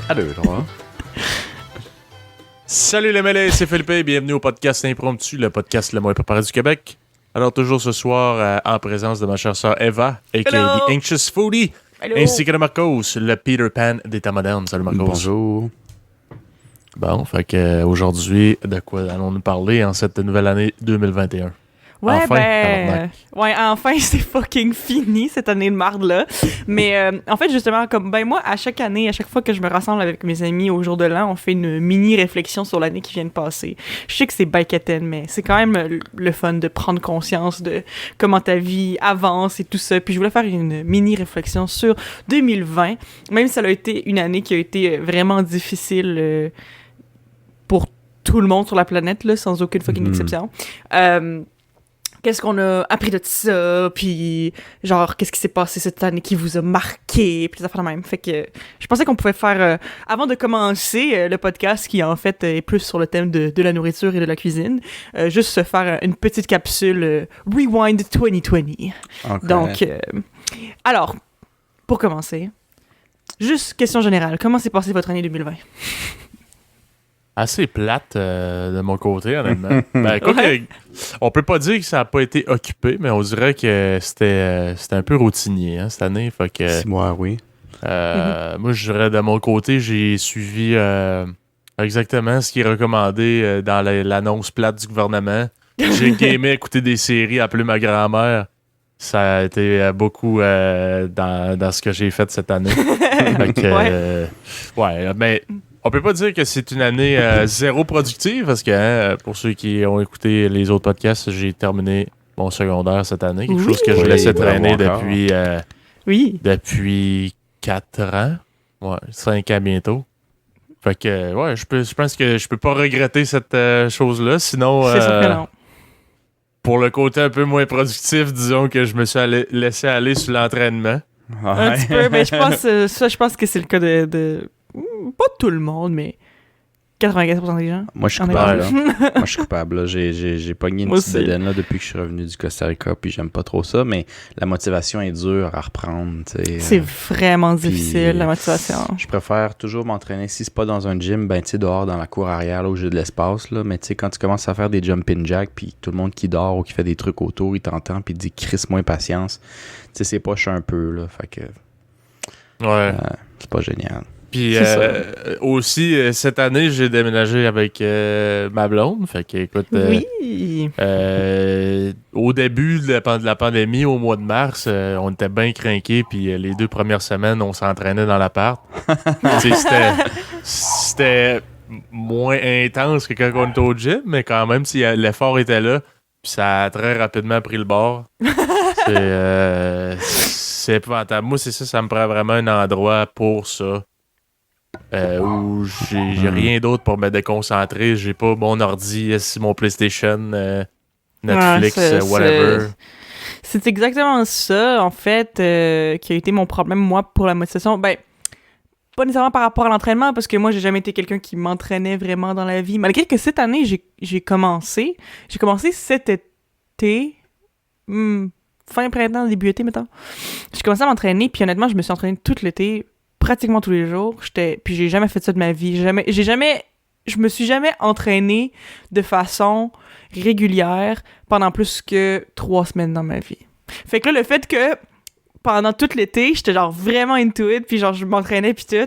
Allô. Salut les mêlés, c'est Philippe et bienvenue au podcast Impromptu, le podcast le moins préparé du Québec. Alors toujours ce soir, en présence de ma chère sœur Eva, a.k.a. The Anxious Foodie, ainsi que de Marcos, le Peter Pan des temps modernes. Salut Marcos. Bonjour. Bon, fait que aujourd'hui, de quoi allons-nous parler en cette nouvelle année 2021? Ouais, Enfin, enfin, c'est fucking fini, cette année de marde-là. Mais en fait, justement, comme moi, à chaque année, à chaque fois que je me rassemble avec mes amis au jour de l'an, on fait une mini-réflexion sur l'année qui vient de passer. Je sais que c'est baïquetaine, mais c'est quand même le fun de prendre conscience de comment ta vie avance et tout ça. Puis je voulais faire une mini-réflexion sur 2020, même si ça a été une année qui a été vraiment difficile pour tout le monde sur la planète, là, sans aucune fucking exception. Qu'est-ce qu'on a appris de ça, puis genre, qu'est-ce qui s'est passé cette année qui vous a marqué, puis des affaires de même. Fait que je pensais qu'on pouvait faire, avant de commencer le podcast, qui en fait est plus sur le thème de la nourriture et de la cuisine, juste se faire une petite capsule Rewind 2020. Okay. Donc, alors, pour commencer, juste question générale, comment s'est passée votre année 2020? Assez plate de mon côté, honnêtement. Ben, écoute, on peut pas dire que ça a pas été occupé, mais on dirait que c'était un peu routinier cette année. Fait que, 6 mois, oui. Moi, je dirais de mon côté, j'ai suivi exactement ce qui est recommandé dans l'annonce plate du gouvernement. J'ai gamé, écouté des séries, appelé ma grand-mère. Ça a été beaucoup dans ce que j'ai fait cette année. Fait que, mais on peut pas dire que c'est une année zéro productive parce que pour ceux qui ont écouté les autres podcasts, j'ai terminé mon secondaire cette année. Quelque chose que je laissais traîner depuis 4 ans. Ouais, 5 ans bientôt. Fait que, je pense que je peux pas regretter cette chose-là. Sinon, c'est sûr que non. Pour le côté un peu moins productif, disons que je me suis laissé aller sur l'entraînement. Un petit peu, mais je pense que c'est le cas de pas tout le monde, mais 95% des gens. Moi, je suis coupable. Moi, je suis coupable. Là. J'ai pogné une petite bédaine là, depuis que je suis revenu du Costa Rica, puis j'aime pas trop ça, mais la motivation est dure à reprendre. C'est vraiment difficile, la motivation. Je préfère toujours m'entraîner. Si c'est pas dans un gym, ben tu sais, dehors, dans la cour arrière, là, où j'ai de l'espace, là, mais tu sais, quand tu commences à faire des jumping jacks, puis tout le monde qui dort ou qui fait des trucs autour, il t'entend, puis il dit « crisse-moi patience », tu sais, c'est poche un peu, là, fait que... c'est pas génial. Puis aussi, cette année, j'ai déménagé avec ma blonde. Fait que, écoute, au début de la pandémie, au mois de mars, on était bien crinqués. Puis les 2 premières semaines, on s'entraînait dans l'appart. C'était moins intense que quand on était au gym, mais quand même, l'effort était là. Puis ça a très rapidement pris le bord. C'est épouvantable. Moi, c'est ça me prend vraiment un endroit pour ça. Où j'ai rien d'autre pour me déconcentrer. J'ai pas mon ordi, mon PlayStation, Netflix, whatever. C'est exactement ça, en fait, qui a été mon problème, moi, pour la motivation. Ben, pas nécessairement par rapport à l'entraînement, parce que moi, j'ai jamais été quelqu'un qui m'entraînait vraiment dans la vie. Malgré que cette année, j'ai commencé cet été, fin printemps, début été, mettons. J'ai commencé à m'entraîner, puis honnêtement, je me suis entraîné tout l'été, pratiquement tous les jours. Puis j'ai jamais fait ça de ma vie. Je me suis jamais entraîné de façon régulière pendant plus que 3 semaines dans ma vie. Fait que là, le fait que pendant tout l'été, j'étais genre vraiment into it, puis genre je m'entraînais puis tout,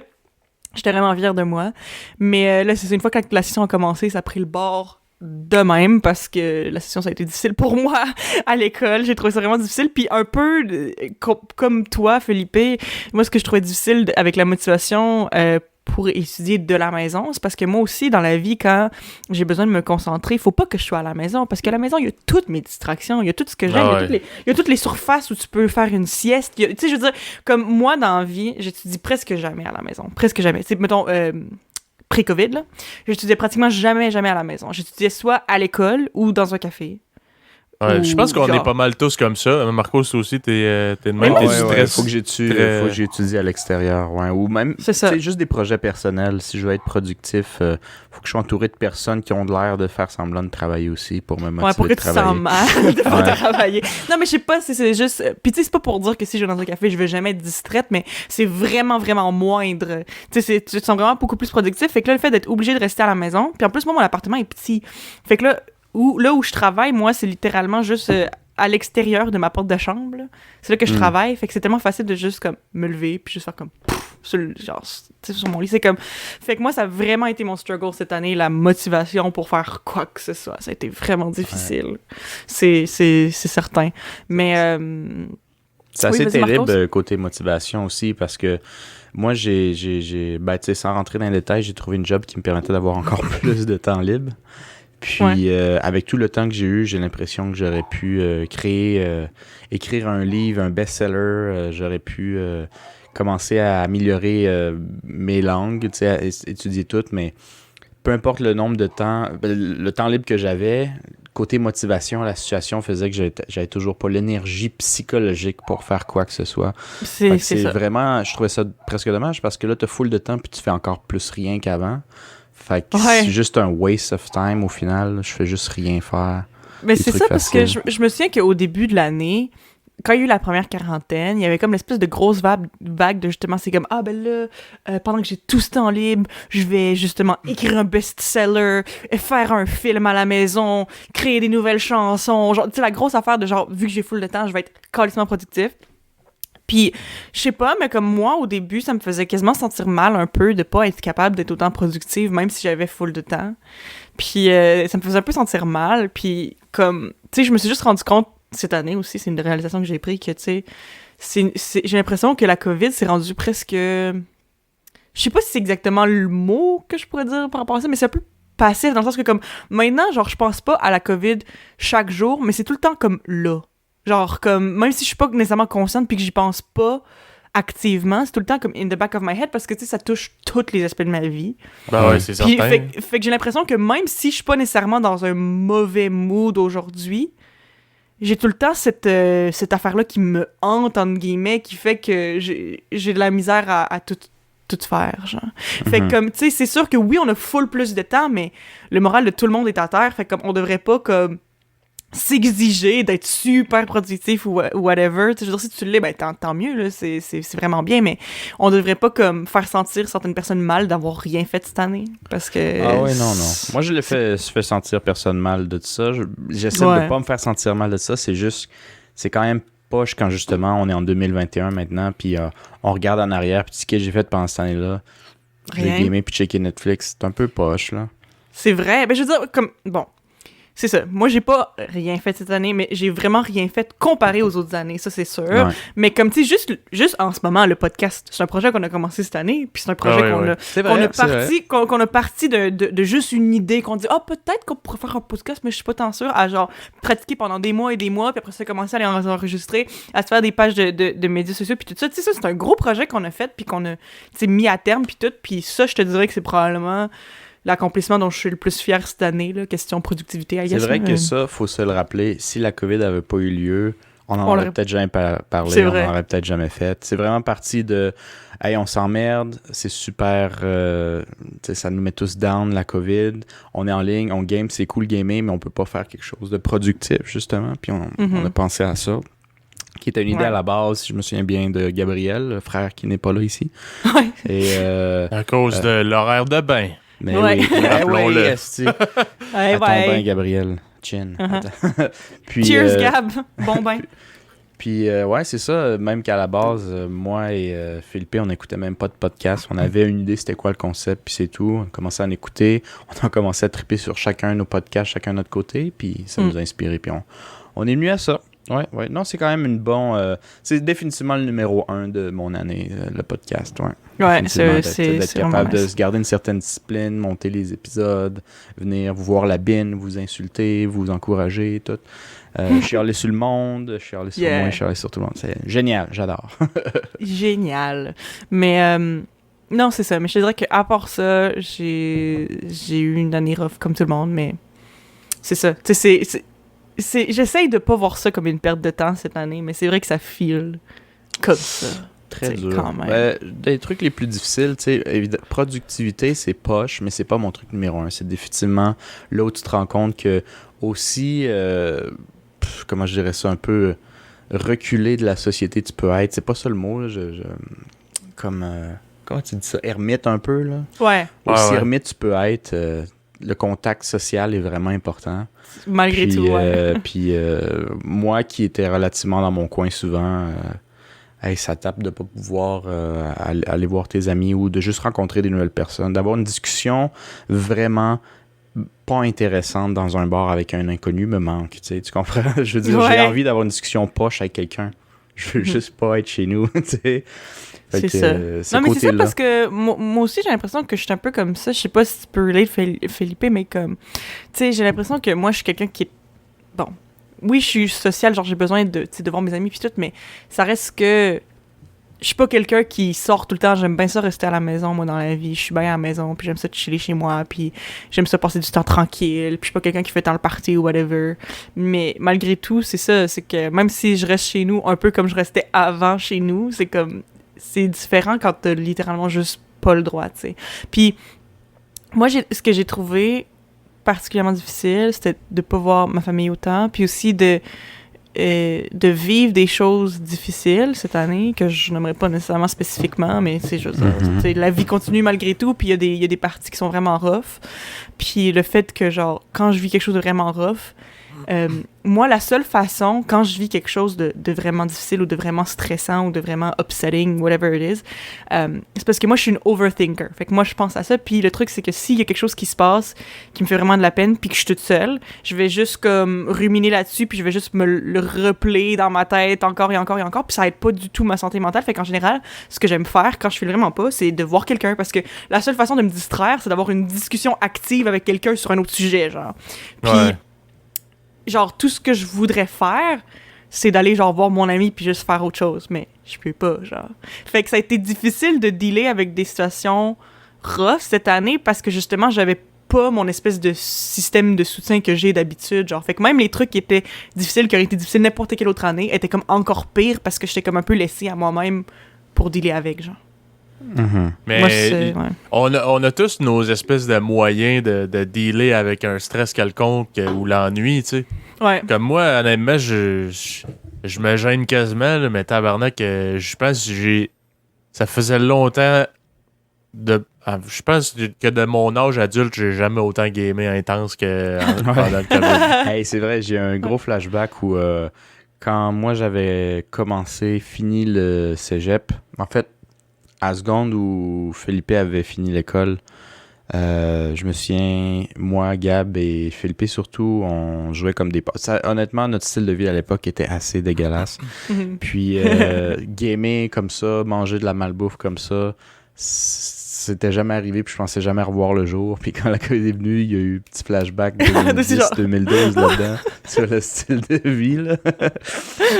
j'étais vraiment fière de moi. Mais là, c'est une fois que la session a commencé, ça a pris le bord de même, parce que la session, ça a été difficile pour moi à l'école. J'ai trouvé ça vraiment difficile. Puis un peu comme toi, Philippe, moi, ce que je trouvais difficile avec la motivation pour étudier de la maison, c'est parce que moi aussi, dans la vie, quand j'ai besoin de me concentrer, il faut pas que je sois à la maison, parce qu'à la maison, il y a toutes mes distractions, il y a tout ce que j'aime, il y a toutes les surfaces où tu peux faire une sieste. Tu sais, je veux dire, comme moi, dans la vie, j'étudie presque jamais à la maison. Presque jamais. Tu sais, mettons... pré-COVID, là, j'étudiais pratiquement jamais à la maison. J'étudiais soit à l'école ou dans un café. Ouais, je pense qu'on genre... est pas mal tous comme ça. Marcos, toi aussi, t'es de même. Ouais, T'es ouais, très- faut que j'étudie à l'extérieur. Ouais. Ou même, C'est ça. juste des projets personnels. Si je veux être productif, faut que je sois entouré de personnes qui ont l'air de faire semblant de travailler aussi pour me motiver Ouais, pour que de tu te travailler. sens mal de pas Ouais. travailler. Non, mais je sais pas si c'est juste... Puis tu sais, c'est pas pour dire que si je vais dans un café, je vais jamais être distraite, mais c'est vraiment, vraiment moindre. Tu sais, tu te sens vraiment beaucoup plus productif. Fait que là, le fait d'être obligé de rester à la maison... Puis en plus, moi, mon appartement est petit. Fait que là où je travaille, moi, c'est littéralement juste... à l'extérieur de ma porte de chambre, là. C'est là que je travaille, fait que c'est tellement facile de juste comme me lever puis juste faire comme pouf, sur mon lit, c'est comme fait que moi ça a vraiment été mon struggle cette année, la motivation pour faire quoi que ce soit, ça a été vraiment difficile. C'est certain. Mais C'est oui, assez vas-y, terrible Marcos. côté motivation aussi parce que moi, ben, tu sais, sans rentrer dans les détails, j'ai trouvé une job qui me permettait d'avoir encore plus de temps libre. Puis, avec tout le temps que j'ai eu, j'ai l'impression que j'aurais pu écrire un livre, un best-seller. J'aurais pu commencer à améliorer mes langues, tu sais, à étudier toutes. Mais peu importe le nombre de temps, le temps libre que j'avais, côté motivation, la situation faisait que j'avais toujours pas l'énergie psychologique pour faire quoi que ce soit. Fait que c'est ça. vraiment, je trouvais ça presque dommage parce que là, t'as full de temps puis tu fais encore plus rien qu'avant. Fait que Ouais. c'est juste un waste of time au final. Je fais juste rien faire. Mais Des c'est trucs ça parce que faciles. je me souviens qu'au début de l'année, quand il y a eu la première quarantaine, il y avait comme l'espèce de grosse vague de justement, c'est comme, ah ben là, pendant que j'ai tout ce temps libre, je vais justement écrire un best-seller, faire un film à la maison, créer des nouvelles chansons, genre, tu sais, la grosse affaire de genre, vu que j'ai full de temps, je vais être carrément productif. Puis, je sais pas, mais comme moi, au début, ça me faisait quasiment sentir mal un peu de pas être capable d'être autant productive, même si j'avais full de temps. Puis, ça me faisait un peu sentir mal. Puis, comme, tu sais, je me suis juste rendu compte cette année aussi, c'est une réalisation que j'ai prise, que, tu sais, j'ai l'impression que la COVID s'est rendue presque... Je sais pas si c'est exactement le mot que je pourrais dire par rapport à ça, mais c'est un peu passif, dans le sens que, comme, maintenant, genre, je pense pas à la COVID chaque jour, mais c'est tout le temps comme là. Genre, comme, même si je suis pas nécessairement consciente puis que j'y pense pas activement, c'est tout le temps comme in the back of my head parce que, tu sais, ça touche tous les aspects de ma vie. Ben ouais, c'est Puis, certain. fait que j'ai l'impression que même si je suis pas nécessairement dans un mauvais mood aujourd'hui, j'ai tout le temps cette affaire-là qui me hante, entre guillemets, qui fait que j'ai de la misère à tout faire, genre. Fait que, comme, tu sais, c'est sûr que oui, on a full plus de temps, mais le moral de tout le monde est à terre, fait comme, on devrait pas, comme, s'exiger d'être super productif ou whatever. Tu sais, je veux dire, si tu l'es, ben tant mieux, là, c'est vraiment bien, mais on devrait pas comme faire sentir certaines personnes mal d'avoir rien fait cette année, parce que... Ah ouais, non. Moi, je fais sentir personne mal de ça. J'essaie Ouais. de pas me faire sentir mal de ça. C'est juste, c'est quand même poche quand justement on est en 2021 maintenant, puis on regarde en arrière, puis ce que j'ai fait pendant cette année-là, j'ai Rien. gamé puis checké Netflix. C'est un peu poche, là. C'est vrai. Ben, je veux dire, comme... Bon, c'est ça. Moi, j'ai pas rien fait cette année, mais j'ai vraiment rien fait comparé aux autres années, ça, c'est sûr. Ouais. Mais comme, tu sais, juste en ce moment, le podcast, c'est un projet qu'on a commencé cette année, puis c'est un projet Ah ouais, ouais. C'est qu'on vrai, a c'est vrai. parti, qu'on a parti de juste une idée, qu'on dit, ah, peut-être qu'on pourrait faire un podcast, mais je suis pas tant sûre, à genre pratiquer pendant des mois et des mois, puis après ça, commencer à les enregistrer, à se faire des pages de médias sociaux, puis tout ça. Tu sais, ça, c'est un gros projet qu'on a fait, puis qu'on a, tu sais, mis à terme, puis tout. Puis ça, je te dirais que c'est probablement l'accomplissement dont je suis le plus fier cette année, là, question productivité. I C'est guess, vrai là. que ça, faut se le rappeler. Si la COVID n'avait pas eu lieu, on en On aurait l'aurait- peut-être jamais parlé, C'est on vrai. en aurait peut-être jamais fait. C'est vraiment parti de « Hey, on s'emmerde, c'est super, tu sais, ça nous met tous down, la COVID. On est en ligne, on game, c'est cool gamer, mais on peut pas faire quelque chose de productif, justement. » Puis on a pensé à ça, qui était une idée Ouais. à la base, si je me souviens bien, de Gabriel, le frère qui n'est pas là ici. Ouais. Et, À cause de l'horaire de bain. mais Ouais. oui, Rappelons-le. esti. Ouais, À ton bain, ouais. Gabriel. Chin. Uh-huh. Attends. Puis, Cheers, Gab. Bon bain. Puis, ouais, c'est ça. Même qu'à la base, moi et Philippe, on n'écoutait même pas de podcast. On avait une idée, c'était quoi le concept, puis c'est tout. On a commencé à en écouter. On a commencé à triper sur chacun nos podcasts, chacun de notre côté. Puis ça nous a inspiré. Puis on est venu à ça. Ouais. Non, c'est quand même une bonne... c'est définitivement le numéro 1 de mon année, le podcast. Ouais. Ouais, Définitivement, c'est d'être vraiment capable de nice. se garder une certaine discipline, monter les épisodes, venir vous voir la bine, vous insulter, vous encourager, tout. Chialer sur le monde, chialer sur Yeah. moi, chialer sur tout le monde. C'est génial, j'adore. Génial. Mais non, c'est ça. Mais je te dirais qu'à part ça, j'ai eu une année rough comme tout le monde, mais c'est ça. Tu sais, j'essaye de pas voir ça comme une perte de temps cette année, mais c'est vrai que ça file comme ça. Très dur. Quand même. Des trucs les plus difficiles, tu sais, productivité, c'est poche, mais c'est pas mon truc numéro un. C'est définitivement là où tu te rends compte que aussi, comment je dirais ça, un peu reculé de la société tu peux être. C'est pas ça le mot, là, comme, comment tu dis ça, ermite un peu, là. Ouais. Aussi ermite tu peux être, le contact social est vraiment important. Malgré Puis, tout, ouais. Puis moi qui étais relativement dans mon coin souvent, ça tape de pas pouvoir aller voir tes amis ou de juste rencontrer des nouvelles personnes, d'avoir une discussion vraiment pas intéressante dans un bar avec un inconnu me manque, tu comprends? Je veux dire, j'ai envie d'avoir une discussion poche avec quelqu'un. Je veux juste pas être chez nous, tu sais. C'est ça. Non, mais c'est ça parce que moi aussi, j'ai l'impression que je suis un peu comme ça. Je sais pas si tu peux relate, Felipe, mais comme... Tu sais, j'ai l'impression que moi, je suis quelqu'un qui est... Bon, oui, je suis sociale, genre j'ai besoin de voir mes amis puis tout, mais ça reste que... Je suis pas quelqu'un qui sort tout le temps. J'aime bien ça rester à la maison, moi, dans la vie. Je suis bien à la maison, puis j'aime ça chiller chez moi, puis j'aime ça passer du temps tranquille, puis je suis pas quelqu'un qui fait tant le party ou whatever. Mais malgré tout, c'est ça, c'est que même si je reste chez nous un peu comme je restais avant chez nous, c'est comme... C'est différent quand t'as littéralement juste pas le droit, tu sais. Puis moi, ce que j'ai trouvé particulièrement difficile, c'était de pas voir ma famille autant, puis aussi de vivre des choses difficiles cette année, que je n'aimerais pas nécessairement spécifiquement, mais c'est juste la vie continue malgré tout, puis il y a des parties qui sont vraiment rough. Puis le fait que, genre, quand je vis quelque chose de vraiment rough, moi, la seule façon, quand je vis quelque chose de vraiment difficile ou de vraiment stressant ou de vraiment upsetting, whatever it is, c'est parce que moi, je suis une overthinker. Fait que moi, je pense à ça. Puis le truc, c'est que s'il y a quelque chose qui se passe qui me fait vraiment de la peine puis que je suis toute seule, je vais juste comme ruminer là-dessus puis je vais juste me le replayer dans ma tête encore et encore et encore. Puis ça aide pas du tout ma santé mentale. Fait qu'en général, ce que j'aime faire quand je file vraiment pas, c'est de voir quelqu'un parce que la seule façon de me distraire, c'est d'avoir une discussion active avec quelqu'un sur un autre sujet, genre. Puis... Ouais. Genre, tout ce que je voudrais faire, c'est d'aller, genre, voir mon ami puis juste faire autre chose. Mais je peux pas, genre. Fait que ça a été difficile de dealer avec des situations rough cette année parce que, justement, j'avais pas mon espèce de système de soutien que j'ai d'habitude, genre. Fait que même les trucs qui étaient difficiles, qui auraient été difficiles n'importe quelle autre année, étaient comme encore pires parce que j'étais comme un peu laissée à moi-même pour dealer avec, genre. Mm-hmm. Mais moi, on a tous nos espèces de moyens de dealer avec un stress quelconque ou l'ennui, tu sais. Ouais. Comme moi, honnêtement, je me gêne quasiment, là, mais tabarnak, je pense que ça faisait longtemps je pense que de mon âge adulte, j'ai jamais autant gamé intense que pendant le COVID. Hey, c'est vrai, j'ai un gros flashback où quand moi j'avais fini le cégep, en fait, à seconde où Felipe avait fini l'école, je me souviens, moi, Gab et Felipe surtout, on jouait comme des... honnêtement, notre style de vie à l'époque était assez dégueulasse. Puis, gamer comme ça, manger de la malbouffe comme ça, c'était jamais arrivé, puis je pensais jamais revoir le jour. Puis quand la COVID est venue, il y a eu un petit flashback 2010-2012 là-dedans, sur le style de vie, là.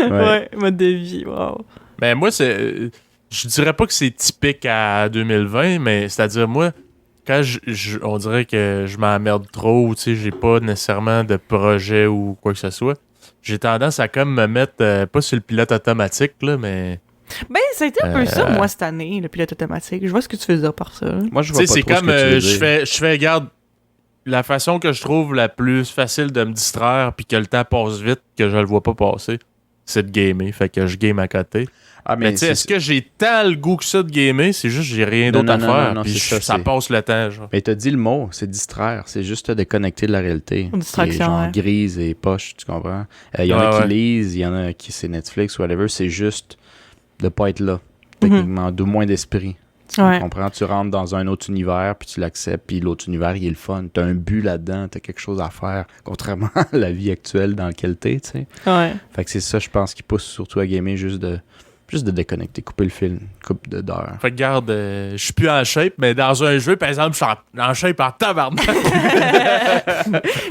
Ouais, mode de vie, wow. Mais moi, je dirais pas que c'est typique à 2020, mais c'est-à-dire, moi, quand on dirait que je m'emmerde trop, tu sais, j'ai pas nécessairement de projet ou quoi que ce soit, j'ai tendance à comme me mettre, pas sur le pilote automatique, là, mais... Ben, ça a été un peu ça, moi, cette année, le pilote automatique. Je vois ce que tu veux dire par ça. Moi, je vois pas trop c'est comme, ce que tu veux dire. je fais, regarde, la façon que je trouve la plus facile de me distraire puis que le temps passe vite, que je le vois pas passer, c'est de gamer. Fait que je game à côté. Ah, mais tu sais, est-ce que j'ai tant le goût que ça de gamer? C'est juste que j'ai rien d'autre à faire. Non, Puis ça passe le temps, genre. Mais t'as dit le mot, c'est distraire. C'est juste te déconnecter de la réalité. Une distraction, genre ouais. grise et poche, tu comprends? Il y en a qui lisent, il y en a qui c'est Netflix ou whatever. C'est juste de pas être là. Techniquement, de moins d'esprit. Tu comprends? Tu rentres dans un autre univers, puis tu l'acceptes, puis l'autre univers, il est le fun. T'as un but là-dedans, t'as quelque chose à faire, contrairement à la vie actuelle dans laquelle t'es, tu sais. Ouais. Fait que c'est ça, je pense, qui pousse surtout à gamer, juste de déconnecter, couper le fil, coupe d'heures. Fait que regarde, je suis plus en shape, mais dans un jeu, par exemple, je suis en shape en tabarnak.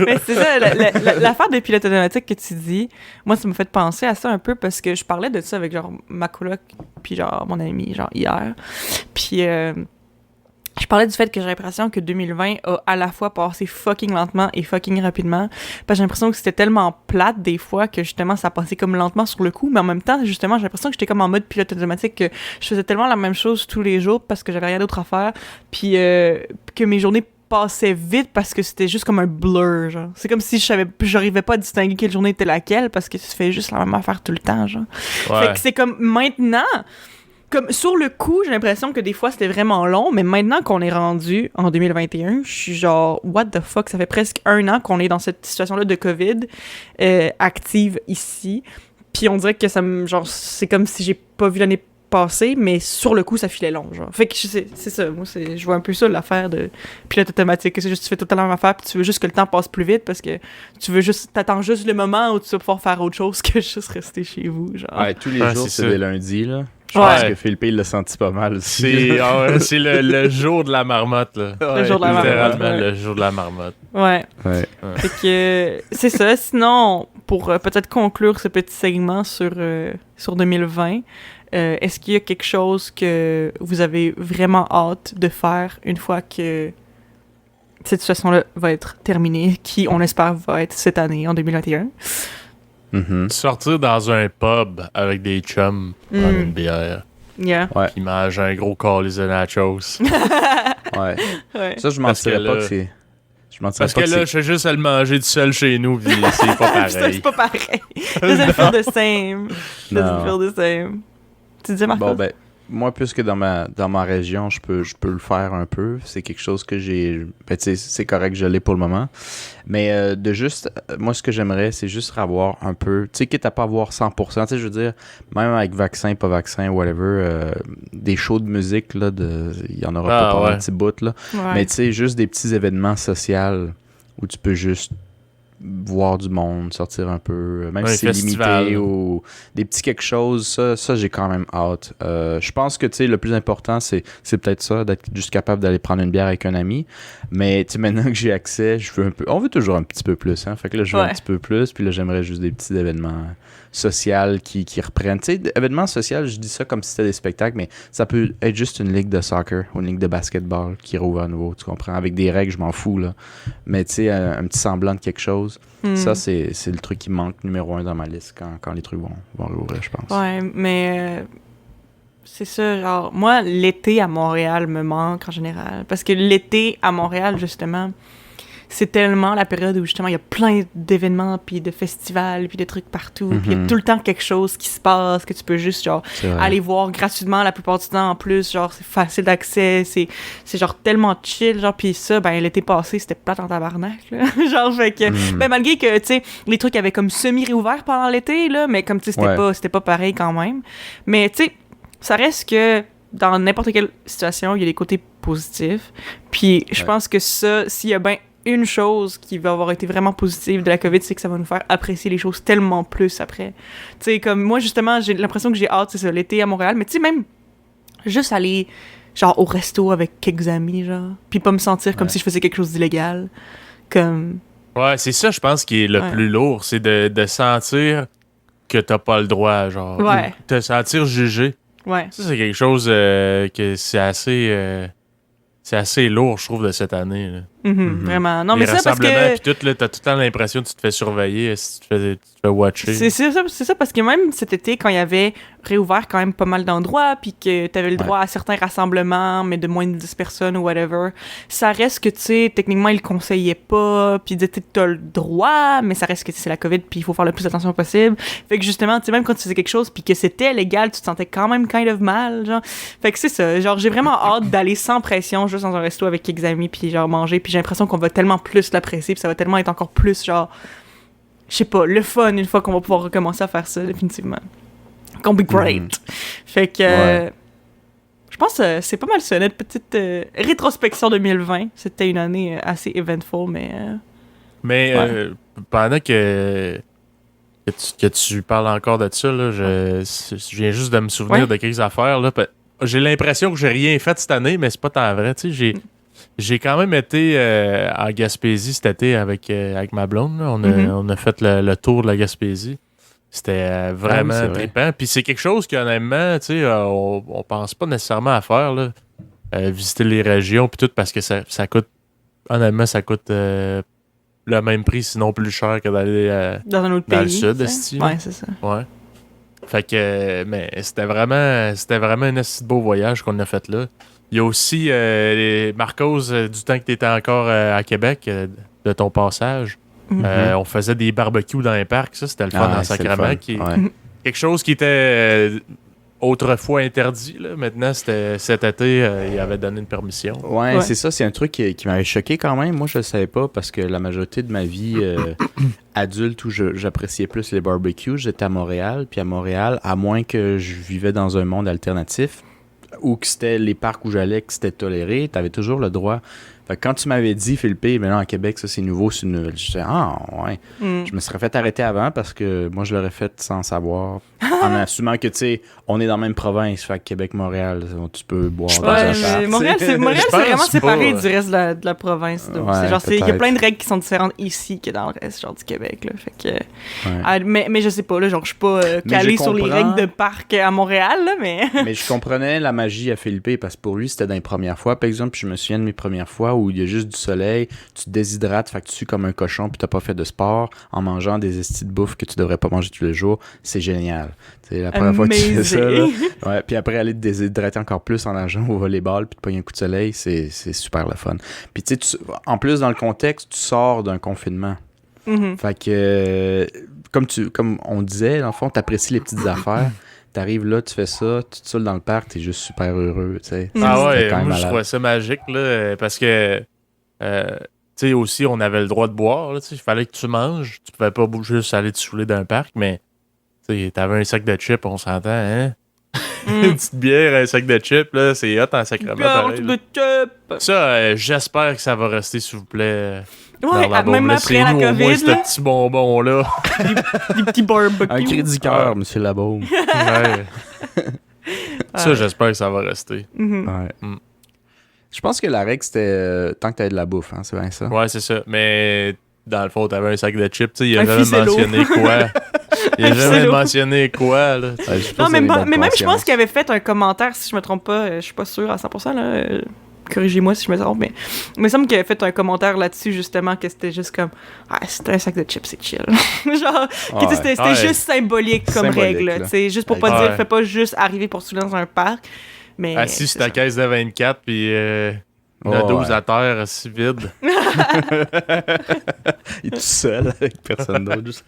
Mais c'est ça, l'affaire des pilotes automatiques que tu dis, moi, ça m'a fait penser à ça un peu parce que je parlais de ça avec, genre, ma coloc, puis genre, mon ami, genre, hier. Puis, Je parlais du fait que j'ai l'impression que 2020 a à la fois passé fucking lentement et fucking rapidement. Parce que j'ai l'impression que c'était tellement plate des fois que justement ça passait comme lentement sur le coup. Mais en même temps, justement, j'ai l'impression que j'étais comme en mode pilote automatique, que je faisais tellement la même chose tous les jours parce que j'avais rien d'autre à faire. Puis que mes journées passaient vite parce que c'était juste comme un blur, genre. C'est comme si j'arrivais pas à distinguer quelle journée était laquelle parce que tu fais juste la même affaire tout le temps, genre. Ouais. Fait que c'est comme maintenant... Comme sur le coup, j'ai l'impression que des fois c'était vraiment long, mais maintenant qu'on est rendu en 2021, je suis genre what the fuck, ça fait presque 1 an qu'on est dans cette situation-là de COVID active ici, puis on dirait que ça me genre c'est comme si j'ai pas vu l'année passée, mais sur le coup ça filait long, genre. Fait que c'est ça, moi je vois un peu ça l'affaire de pilote automatique, que c'est juste tu fais tout le temps la même affaire, puis tu veux juste que le temps passe plus vite parce que t'attends juste le moment où tu vas pouvoir faire autre chose que juste rester chez vous, genre. Ouais, tous les jours, c'est ça. des lundis, là. Je Ouais. pense que Philippe, il l'a senti pas mal aussi. C'est le jour de la marmotte, là. Le jour de la marmotte, Littéralement, ouais. le jour de la marmotte. Ouais. Ouais. Fait que c'est ça. Sinon, pour peut-être conclure ce petit segment sur 2020, est-ce qu'il y a quelque chose que vous avez vraiment hâte de faire une fois que cette situation-là va être terminée, qui, on espère, va être cette année, en 2021? Mhm. Sortir dans un pub avec des chums, prendre une bière, Yeah. puis manger un gros calice de nachos. Ouais. Ouais. Ça, je Parce que mentirais pas là- que c'est... Je mentirais Parce pas que que là, je fais juste à le manger tout seul chez nous, puis c'est pas C'est pareil. pas pareil. Doesn't feel the same. Doesn't Non. feel the same. Tu disais, Marcos? Bon, ben, moi, puisque dans ma région, je peux le faire un peu. C'est quelque chose que j'ai... Ben, tu sais, c'est correct, je l'ai pour le moment. Mais de juste... Moi, ce que j'aimerais, c'est juste avoir un peu... Tu sais, quitte à pas avoir 100%. Tu sais, je veux dire, même avec vaccin, pas vaccin, whatever, des shows de musique, là, il y en aura pas pendant ouais. un petit bout, là. Ouais. Mais tu sais, juste des petits événements sociaux où tu peux juste voir du monde, sortir un peu, même Un si c'est festival. limité ou des petits quelque chose, ça j'ai quand même hâte. Je pense que tu sais, le plus important, c'est peut-être ça, d'être juste capable d'aller prendre une bière avec un ami. Mais tu sais, maintenant que j'ai accès, je veux un peu. On veut toujours un petit peu plus, hein. Fait que là, je veux un Ouais. petit peu plus, puis là, j'aimerais juste des petits événements sociaux qui reprennent. Tu sais, événements sociaux, je dis ça comme si c'était des spectacles, mais ça peut être juste une ligue de soccer ou une ligue de basketball qui rouvre à nouveau, tu comprends? Avec des règles, je m'en fous, là. Mais tu sais, un petit semblant de quelque chose. Ça, c'est le truc qui manque numéro 1 dans ma liste quand les trucs vont rouvrir, je pense. Ouais, mais c'est ça, genre, moi, l'été à Montréal me manque en général. Parce que l'été à Montréal, justement, c'est tellement la période où, justement, il y a plein d'événements, puis de festivals, puis de trucs partout. Puis il y a tout le temps quelque chose qui se passe, que tu peux juste, genre, C'est vrai. aller voir gratuitement la plupart du temps en plus. Genre, c'est facile d'accès, c'est genre tellement chill. Genre, puis ça, ben, l'été passé, c'était plate en tabarnak, là. Genre, fait que, ben, malgré que, tu sais, les trucs avaient comme semi-réouvert pendant l'été, là, mais comme, tu sais, c'était pas pareil quand même. Mais, tu sais, ça reste que dans n'importe quelle situation, il y a des côtés positifs. Puis je pense que ça, s'il y a bien une chose qui va avoir été vraiment positive de la COVID, c'est que ça va nous faire apprécier les choses tellement plus après. Tu sais, comme moi, justement, j'ai l'impression que j'ai hâte, c'est ça, l'été à Montréal, mais tu sais, même juste aller, genre, au resto avec quelques amis, genre, puis pas me sentir comme si je faisais quelque chose d'illégal. Comme... Ouais, c'est ça, je pense, qui est le plus lourd, c'est de sentir que t'as pas le droit, genre. Ouais. Ou te sentir jugé. Ouais. Ça, c'est quelque chose que c'est assez lourd, je trouve, de cette année. Là. Vraiment. Non, Les mais ça, parce rassemblements, que... puis tout, là, t'as tout le temps l'impression que tu te fais surveiller si tu te fais watcher. C'est ça, parce que même cet été, quand il y avait réouvert quand même pas mal d'endroits, puis que t'avais le droit à certains rassemblements, mais de moins de 10 personnes ou whatever, ça reste que, tu sais, techniquement, ils le conseillaient pas, puis ils disaient, t'as le droit, mais ça reste que c'est la COVID, puis il faut faire le plus attention possible. Fait que justement, tu sais, même quand tu faisais quelque chose, puis que c'était légal, tu te sentais quand même kind of mal, genre. Fait que c'est ça, genre, j'ai vraiment hâte d'aller sans pression, juste dans un resto avec quelques amis, puis genre manger, puis j'ai l'impression qu'on va tellement plus l'apprécier, puis ça va tellement être encore plus, genre, je sais pas, le fun une fois qu'on va pouvoir recommencer à faire ça, définitivement. Gonna be great. Fait que, je pense que c'est pas mal ça, notre petite rétrospection 2020. C'était une année assez eventful, mais... Mais pendant que tu parles encore de ça, là, je viens juste de me souvenir de quelques affaires. Là, j'ai l'impression que j'ai rien fait cette année, mais c'est pas tant vrai. Tu sais, j'ai quand même été en Gaspésie cet été avec ma blonde. Là. On a fait le tour de la Gaspésie. C'était vraiment trippant. Puis c'est quelque chose qu'honnêtement, tu sais, on pense pas nécessairement à faire. Là. visiter les régions, puis tout, parce que ça coûte, honnêtement, ça coûte le même prix, sinon plus cher que d'aller Dans un autre dans pays. le sud, tu sais. esti. Ouais, c'est ça. Ouais. Fait que, mais c'était vraiment un assez beau voyage qu'on a fait là. Il y a aussi Marcos, du temps que tu étais encore à Québec, de ton passage. Mhm. On faisait des barbecues dans les parcs, ça c'était le fun dans c'est le Sacrament. fun. Ouais. Quelque chose qui était autrefois interdit. Là. Maintenant, c'était cet été, il avait donné une permission. Ouais, Ouais. c'est ça, c'est un truc qui m'avait choqué quand même. Moi, je le savais pas parce que la majorité de ma vie adulte où j'appréciais plus les barbecues, j'étais à Montréal. Puis à Montréal, à moins que je vivais dans un monde alternatif ou que c'était les parcs où j'allais, que c'était toléré, t'avais toujours le droit. Fait que quand tu m'avais dit, Philippe, mais là, en Québec, ça, c'est nouveau, c'est une nouvelle. Je disais, ah, ouais. Mm. Je me serais fait arrêter avant parce que moi, je l'aurais fait sans savoir. En assumant que, tu sais, on est dans la même province. Fait que Québec, Montréal, tu peux boire dans Ouais, un mais parc, Montréal, tu sais. Montréal, Je c'est vraiment pense séparé pas. du reste de la province. là. Ouais, C'est genre, il y a peut-être. plein de règles qui sont différentes ici que dans le reste genre, du Québec. Là. Fait que, Ouais. mais je sais pas, là, genre, je suis pas Mais calée je sur les comprends. règles de parc à Montréal, là, mais. Mais je comprenais la magie à Philippe parce que pour lui, c'était dans les premières fois. Par exemple, puis je me souviens de mes premières fois où il y a juste du soleil, tu te déshydrates, fait que tu sues comme un cochon, puis t'as pas fait de sport en mangeant des estis de bouffe que tu devrais pas manger tous les jours. C'est génial. C'est la première fois que tu fais ça. Là. Ouais, puis après, aller te déshydrater encore plus en nageant au volleyball, puis te pogner un coup de soleil, c'est super le fun. Puis tu sais, en plus, dans le contexte, tu sors d'un confinement. Mhm. Fait que, comme on disait, dans le fond, t'apprécies les petites affaires. T'arrives là, tu fais ça, tu te saoules dans le parc, t'es juste super heureux, tu sais. Ah C'était ouais, quand même moi je malade. trouvais ça magique là, parce que tu sais aussi on avait le droit de boire, là, tu sais, il fallait que tu manges, tu pouvais pas juste aller te saouler dans un parc, mais tu sais, t'avais un sac de chips, on s'entend, hein? Une petite bière, un sac de chips, là, c'est hot en sacrament pareil. Là. Ça, j'espère que ça va rester, s'il vous plaît. Ouais, même après la au moins COVID, ce là, petit bonbon-là. des petits barbecues. Un crédit cœur, monsieur Labaume. Ouais. Ça, Ouais. j'espère que ça va rester. Mhm. Ouais. Mm. Je pense que la règle, c'était tant que t'avais de la bouffe, hein, c'est bien ça. Ouais, c'est ça. Mais dans le fond, t'avais un sac de chips, tu sais, il a Un jamais ficello. mentionné quoi. Il a Un jamais ficello. mentionné quoi, là. Ouais, je pense Non, que mais, j'avais bonne mais même, je conscience. pense qu'il avait fait un commentaire, si je me trompe pas, je suis pas sûre à 100%, là. Corrigez-moi si je me trompe, mais il me semble qu'il avait fait un commentaire là-dessus, justement, que c'était juste comme ah, c'était un sac de chips, c'est chill. Genre, que, tu sais, c'était Ouais. juste symbolique comme Symbolique, règle, là. tu sais, juste pour pas Ouais. dire, fais pas juste arriver pour se soulever dans un parc. Mais Assis sur c'est ta ça. caisse de 24, puis Oh, 12 ouais. à terre, assis vide. Il est tout seul avec personne d'autre. Juste...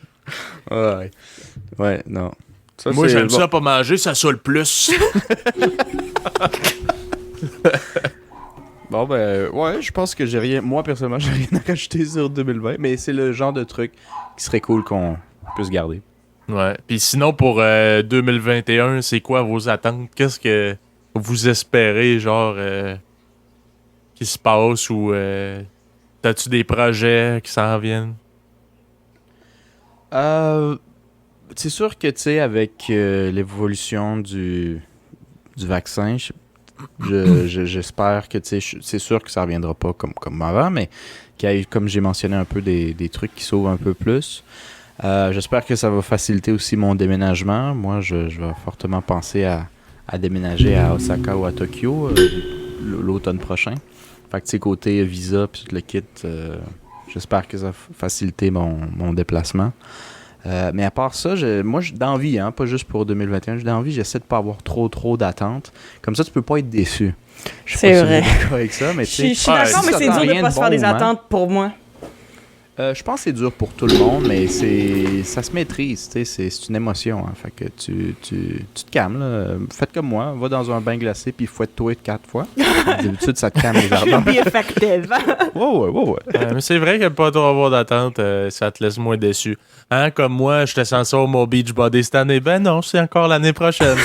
Ouais. Ouais, non. Ça, Moi, c'est- j'aime bon. ça pas manger, ça saoule plus. Bon, ben, ouais, je pense que j'ai rien. Moi, personnellement, j'ai rien à rajouter sur 2020, mais c'est le genre de truc qui serait cool qu'on puisse garder. Ouais. Puis sinon, pour 2021, c'est quoi vos attentes? Qu'est-ce que vous espérez, genre, qui se passe ou t'as-tu des projets qui s'en viennent? C'est sûr que, tu sais, avec l'évolution du vaccin, j'espère que, tu sais, c'est sûr que ça reviendra pas comme avant, mais qu'il y ait, comme j'ai mentionné un peu, des trucs qui s'ouvrent un peu plus. J'espère que ça va faciliter aussi mon déménagement. Moi, je vais fortement penser à déménager à Osaka ou à Tokyo l'automne prochain. Fait que, tu sais, côté visa puis tout le kit, j'espère que ça va faciliter mon déplacement. Mais à part ça, moi, j'ai d'envie, hein, pas juste pour 2021, j'ai d'envie, j'essaie de pas avoir trop d'attentes. Comme ça, tu peux pas être déçu. Je sais C'est pas si vrai. vous êtes d'accord avec ça, mais Je tu suis sais, d'accord, si mais ça c'est tend dur de rien pas se faire des bon, hein. attentes pour moi. Je pense que c'est dur pour tout le monde, mais ça se maîtrise, tu sais, c'est une émotion, hein, fait que tu te calmes, là. Faites comme moi, va dans un bain glacé puis fouette-toi 4 fois. D'habitude, ça te calme les ardeurs. Should be effective. Ouais. Mais c'est vrai que pas trop avoir d'attente, ça te laisse moins déçu. Hein, comme moi, j'étais censé avoir mon Beachbody cette année. Ben non, c'est encore l'année prochaine.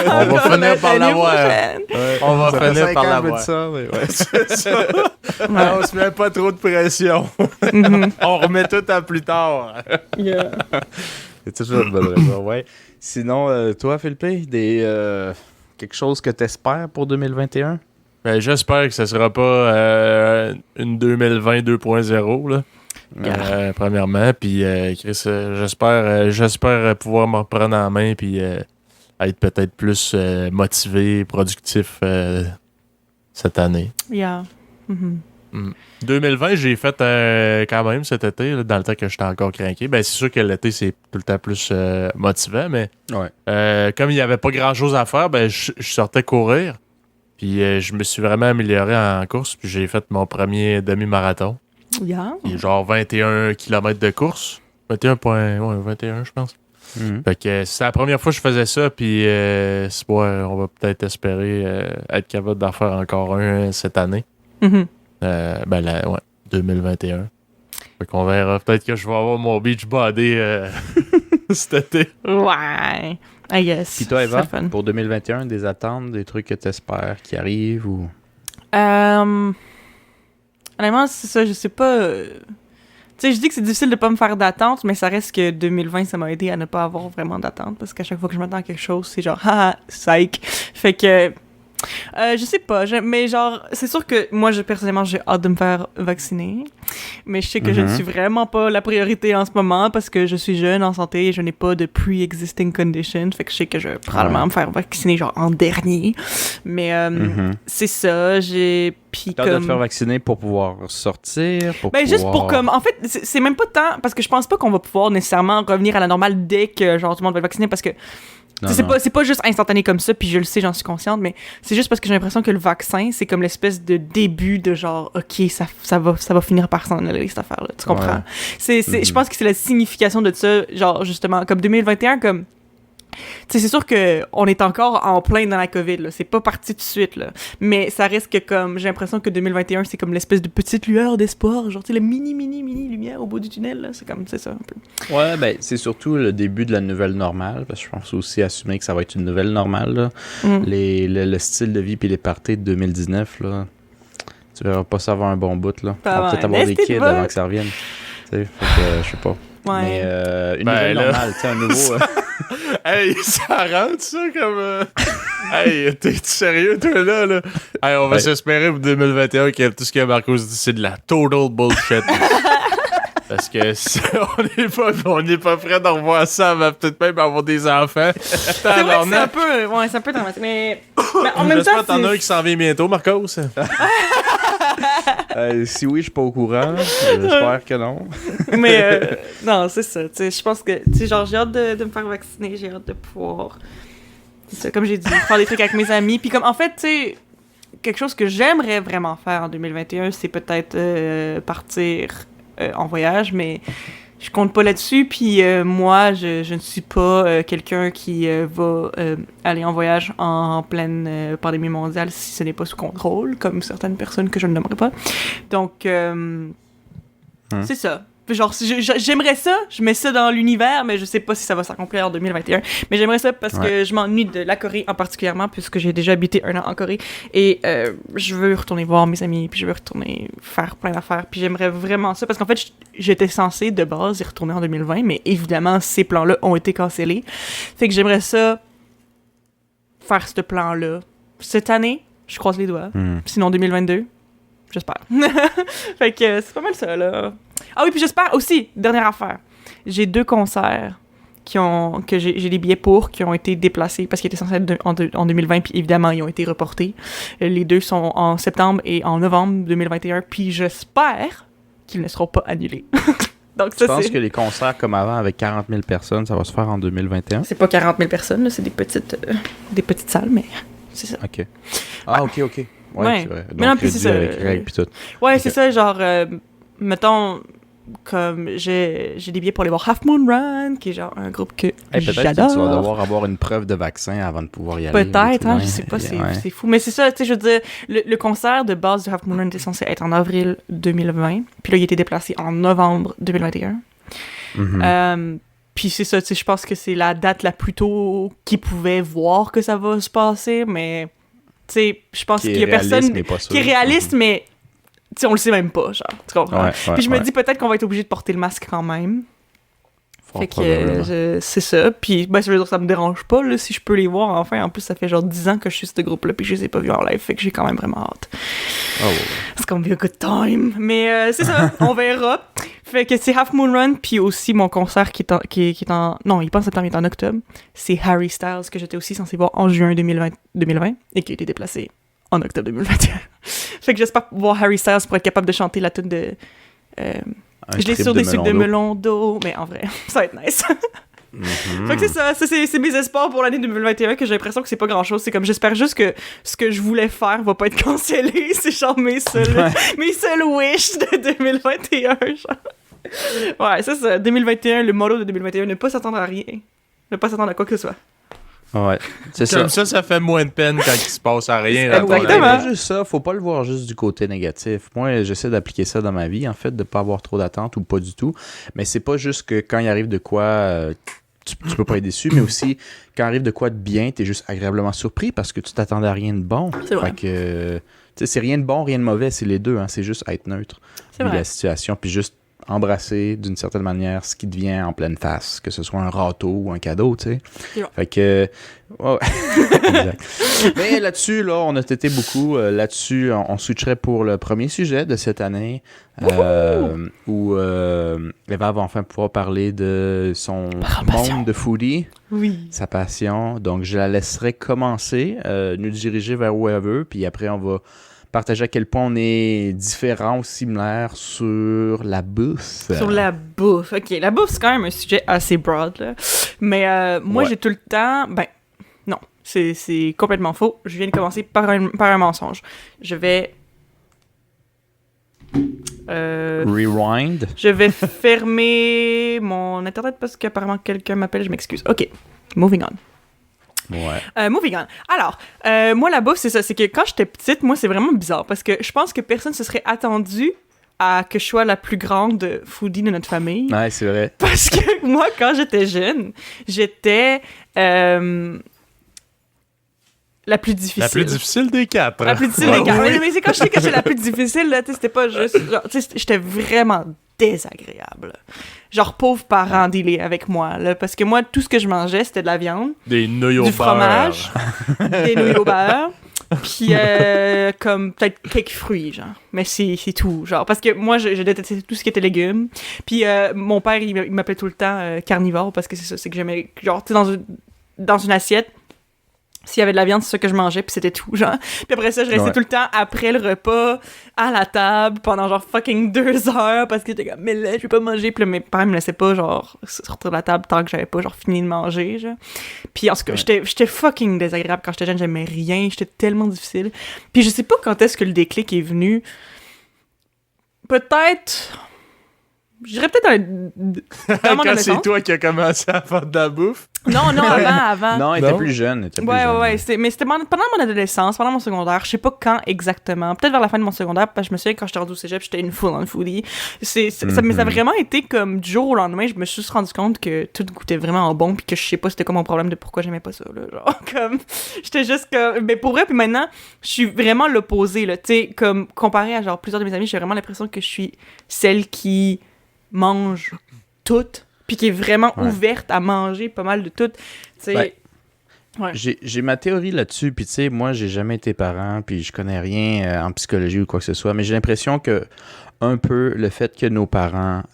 On va finir par L'année l'avoir. prochaine. On va Ça fait finir 5 par ans que je me l'avoir. dis ça, mais ouais. C'est ça. On se met pas trop de pression. Mhm. On remet tout à plus tard. Yeah. C'est toujours une bonne raison, ouais. Sinon, toi, Philippe, quelque chose que t'espères pour 2021? Ben, j'espère que ce sera pas une 2020 2.0, là. Premièrement. Puis, Chris, j'espère pouvoir me reprendre en main puis être peut-être plus motivé, productif cette année. Yeah. Mhm. 2020, j'ai fait quand même cet été, là, dans le temps que j'étais encore craqué. Ben, c'est sûr que l'été, c'est tout le temps plus motivant, mais comme il n'y avait pas grand-chose à faire, ben, je sortais courir. Puis je me suis vraiment amélioré en course. Puis j'ai fait mon premier demi-marathon. Yeah. Il est genre 21 km de course. 21, je pense. Fait que c'est la première fois que je faisais ça. Puis on va peut-être espérer être capable d'en faire encore un cette année. Mhm. 2021. Fait qu'on verra. Peut-être que je vais avoir mon beach body cet été. Ouais. I guess. Puis toi, Eva, c'est fun. pour 2021, des attentes, des trucs que tu espères qui arrivent ou... Honnêtement, c'est ça, je sais pas. Tu sais, je dis que c'est difficile de pas me faire d'attente, mais ça reste que 2020, ça m'a aidé à ne pas avoir vraiment d'attente, parce qu'à chaque fois que je m'attends à quelque chose, c'est genre, haha, psych. Fait que, je sais pas, mais genre, c'est sûr que moi, personnellement, j'ai hâte de me faire vacciner, mais je sais que je ne suis vraiment pas la priorité en ce moment, parce que je suis jeune, en santé, et je n'ai pas de pre-existing condition, fait que je sais que je vais probablement me faire vacciner, genre, en dernier, mais c'est ça, puis t'as de te faire vacciner pour pouvoir sortir, juste pour comme... En fait, c'est même pas tant... Parce que je pense pas qu'on va pouvoir nécessairement revenir à la normale dès que, genre, tout le monde va être vacciné, parce que c'est pas juste instantané comme ça, puis je le sais, j'en suis consciente, mais c'est juste parce que j'ai l'impression que le vaccin, c'est comme l'espèce de début de genre, OK, ça va finir par s'en aller, cette affaire-là, tu comprends? Je pense que c'est la signification de ça, genre, justement, comme 2021, comme... Tu sais, c'est sûr qu'on est encore en plein dans la COVID, là. C'est pas parti tout de suite, là. Mais ça reste que comme... J'ai l'impression que 2021, c'est comme l'espèce de petite lueur d'espoir. Genre, tu sais, la mini lumière au bout du tunnel, là. C'est comme, c'est ça, un peu. Ouais, ben, c'est surtout le début de la nouvelle normale. Parce que je pense aussi assumer que ça va être une nouvelle normale, là. Le style de vie puis les parties de 2019, là. Tu verras pas ça avoir un bon bout, là. On va peut-être avoir des kids avant que ça revienne. Tu sais, fait que, je sais pas. Ouais. Mais une nouvelle normale, tu sais, un nouveau... Hey, ça rentre ça comme... Hey, t'es-tu sérieux toi là? Hey, on va s'espérer pour 2021 que tout ce que Marcos dit, c'est de la total bullshit. Parce que on n'est pas prêt d'en revoir ça, on va peut-être même avoir des enfants. C'est vrai que c'est un peu dramatique, mais en même temps, j'espère que t'en as un qui s'en vient bientôt, Marcos. Si oui, je suis pas au courant. J'espère que non. Mais non, c'est ça. Je pense que, genre, j'ai hâte de me faire vacciner, j'ai hâte de pouvoir, c'est ça, comme j'ai dit, faire des trucs avec mes amis. Puis comme, en fait, tu sais, quelque chose que j'aimerais vraiment faire en 2021, c'est peut-être partir en voyage, mais je compte pas là-dessus. Puis moi, je ne suis pas quelqu'un qui va aller en voyage en pleine pandémie mondiale si ce n'est pas sous contrôle, comme certaines personnes que je ne nommerai pas. Donc, c'est ça. Genre, j'aimerais ça, je mets ça dans l'univers, mais je sais pas si ça va s'accomplir en 2021. Mais j'aimerais ça parce que je m'ennuie de la Corée en particulièrement, puisque j'ai déjà habité 1 an en Corée. Et je veux retourner voir mes amis, puis je veux retourner faire plein d'affaires. Puis j'aimerais vraiment ça, parce qu'en fait, j'étais censée de base y retourner en 2020, mais évidemment, ces plans-là ont été cancellés. Fait que j'aimerais ça faire ce plan-là. Cette année, je croise les doigts. Sinon, 2022, j'espère. Fait que c'est pas mal ça, là. Ah oui, puis j'espère aussi, dernière affaire, j'ai 2 concerts que j'ai des billets pour, qui ont été déplacés parce qu'ils étaient censés être en 2020, puis évidemment, ils ont été reportés. Les 2 sont en septembre et en novembre 2021, puis j'espère qu'ils ne seront pas annulés. Donc, ça, je pense que les concerts comme avant, avec 40 000 personnes, ça va se faire en 2021. C'est pas 40 000 personnes, là, c'est des petites salles, mais c'est ça. OK. Ah, OK. Ouais, c'est vrai. Donc, mais non, puis c'est ça. avec règles puis tout. Ouais, Okay. c'est ça, genre... mettons, comme j'ai des billets pour aller voir Half Moon Run, qui est genre un groupe que j'adore. Que tu vas devoir avoir une preuve de vaccin avant de pouvoir y aller. Peut-être, hein, je sais pas, c'est fou. Mais c'est ça, tu sais, je veux dire, le concert de base de Half Moon Run était censé être en avril 2020, puis là, il a été déplacé en novembre 2021. Puis c'est ça, tu sais, je pense que c'est la date la plus tôt qu'ils pouvaient voir que ça va se passer, mais, tu sais, je pense qu'il y a personne qui est réaliste, mais... Tu sais, on le sait même pas, genre, tu comprends? Puis je me dis peut-être qu'on va être obligé de porter le masque quand même. Fait que c'est ça. Puis ben, ça veut dire que ça me dérange pas, là, si je peux les voir enfin. En plus, ça fait genre 10 ans que je suis ce groupe-là, puis je les ai pas vus en live, fait que j'ai quand même vraiment hâte. It's gonna be a good time. Mais c'est ça, on verra. Fait que c'est Half Moon Run, puis aussi mon concert qui est en... Non, il est pas en septembre, il est en octobre. C'est Harry Styles, que j'étais aussi censé voir en juin 2020 et qui a été déplacé en octobre 2021. Fait que j'espère voir Harry Styles pour être capable de chanter la tune de... je l'ai sur des sucres de melon d'eau, mais en vrai, ça va être nice. Fait que c'est ça, c'est mes espoirs pour l'année 2021, que j'ai l'impression que c'est pas grand-chose. C'est comme, j'espère juste que ce que je voulais faire va pas être cancellé. C'est genre mes seuls wish de 2021, genre. Ouais, c'est ça. 2021, le motto de 2021, ne pas s'attendre à rien. Ne pas s'attendre à quoi que ce soit. Ouais, c'est Comme ça fait moins de peine quand il se passe à rien. Exactement. C'est juste ça, faut pas le voir juste du côté négatif. Moi, j'essaie d'appliquer ça dans ma vie, en fait, de pas avoir trop d'attentes ou pas du tout. Mais c'est pas juste que quand il arrive de quoi, tu peux pas être déçu, mais aussi quand il arrive de quoi de bien, t'es juste agréablement surpris parce que tu t'attendais à rien de bon. C'est vrai. Fait que, tu sais, c'est rien de bon, rien de mauvais, c'est les deux, hein. C'est juste être neutre. C'est vrai. La situation, puis juste embrasser d'une certaine manière ce qui te vient en pleine face, que ce soit un râteau ou un cadeau, tu sais. Fait que... Ouais. Exact. Mais là-dessus, là, on a tété beaucoup. Là-dessus, on switcherait pour le premier sujet de cette année, où Eva va enfin pouvoir parler de son monde de foodie, sa passion. Donc, je la laisserai commencer, nous diriger vers où elle veut, puis après, on va partager à quel point on est différents ou similaires sur la bouffe. Sur la bouffe. OK, la bouffe, c'est quand même un sujet assez broad, là. Mais moi, j'ai tout le temps... Ben, non, c'est complètement faux. Je viens de commencer par un mensonge. Je vais... Rewind. Je vais fermer mon Internet parce qu'apparemment quelqu'un m'appelle. Je m'excuse. OK, moving on. Ouais. Moving on. Alors, moi, la bouffe, c'est ça. C'est que quand j'étais petite, moi, c'est vraiment bizarre parce que je pense que personne se serait attendu à que je sois la plus grande foodie de notre famille. Ouais, c'est vrai. Parce que moi, quand j'étais jeune, j'étais la plus difficile. La plus difficile des quatre. La plus difficile des quatre. Mais c'est quand je dis que j'étais la plus difficile, là, c'était pas juste... Genre, j'étais vraiment désagréable. Genre, pauvre parent dealer avec moi, là, parce que moi, tout ce que je mangeais, c'était de la viande, des nouilles au du beurre. fromage, des nouilles au beurre, puis comme peut-être quelques fruits, genre. Mais c'est tout, genre. Parce que moi, je détestais tout ce qui était légumes. Puis mon père, il m'appelait tout le temps carnivore, parce que c'est ça, c'est que j'aimais... Genre, tu sais, dans une assiette, s'il y avait de la viande, c'est ça que je mangeais, puis c'était tout, genre. Puis après ça, je restais tout le temps après le repas, à la table, pendant genre fucking 2 heures, parce que j'étais comme, mais là, je vais pas manger. Puis là, mes parents me laissaient pas, genre, sortir de la table tant que j'avais pas, genre, fini de manger, genre. Puis en tout cas, j'étais fucking désagréable quand j'étais jeune, j'aimais rien, j'étais tellement difficile. Puis je sais pas quand est-ce que le déclic est venu. Peut-être... Je dirais peut-être dans mon quand adolescence. c'est toi qui as commencé à faire de la bouffe. Non, avant. Non, elle était plus jeune. Ouais, mais c'était pendant mon adolescence, pendant mon secondaire. Je sais pas quand exactement. Peut-être vers la fin de mon secondaire, parce que je me souviens quand j'étais rendu au cégep, j'étais une full on foodie. Mais ça a vraiment été comme du jour au lendemain, je me suis juste rendu compte que tout goûtait vraiment bon, puis que je sais pas c'était quoi mon problème de pourquoi j'aimais pas ça, là. Genre, comme, j'étais juste comme... Mais pour vrai, puis maintenant, je suis vraiment l'opposé, là. Tu sais, comme, comparé à genre plusieurs de mes amis, j'ai vraiment l'impression que je suis celle qui mange toute, puis qui est vraiment ouverte à manger pas mal de tout. Ouais. J'ai ma théorie là-dessus, puis tu sais, moi, j'ai jamais été parent, puis je connais rien en psychologie ou quoi que ce soit, mais j'ai l'impression que un peu le fait que nos parents,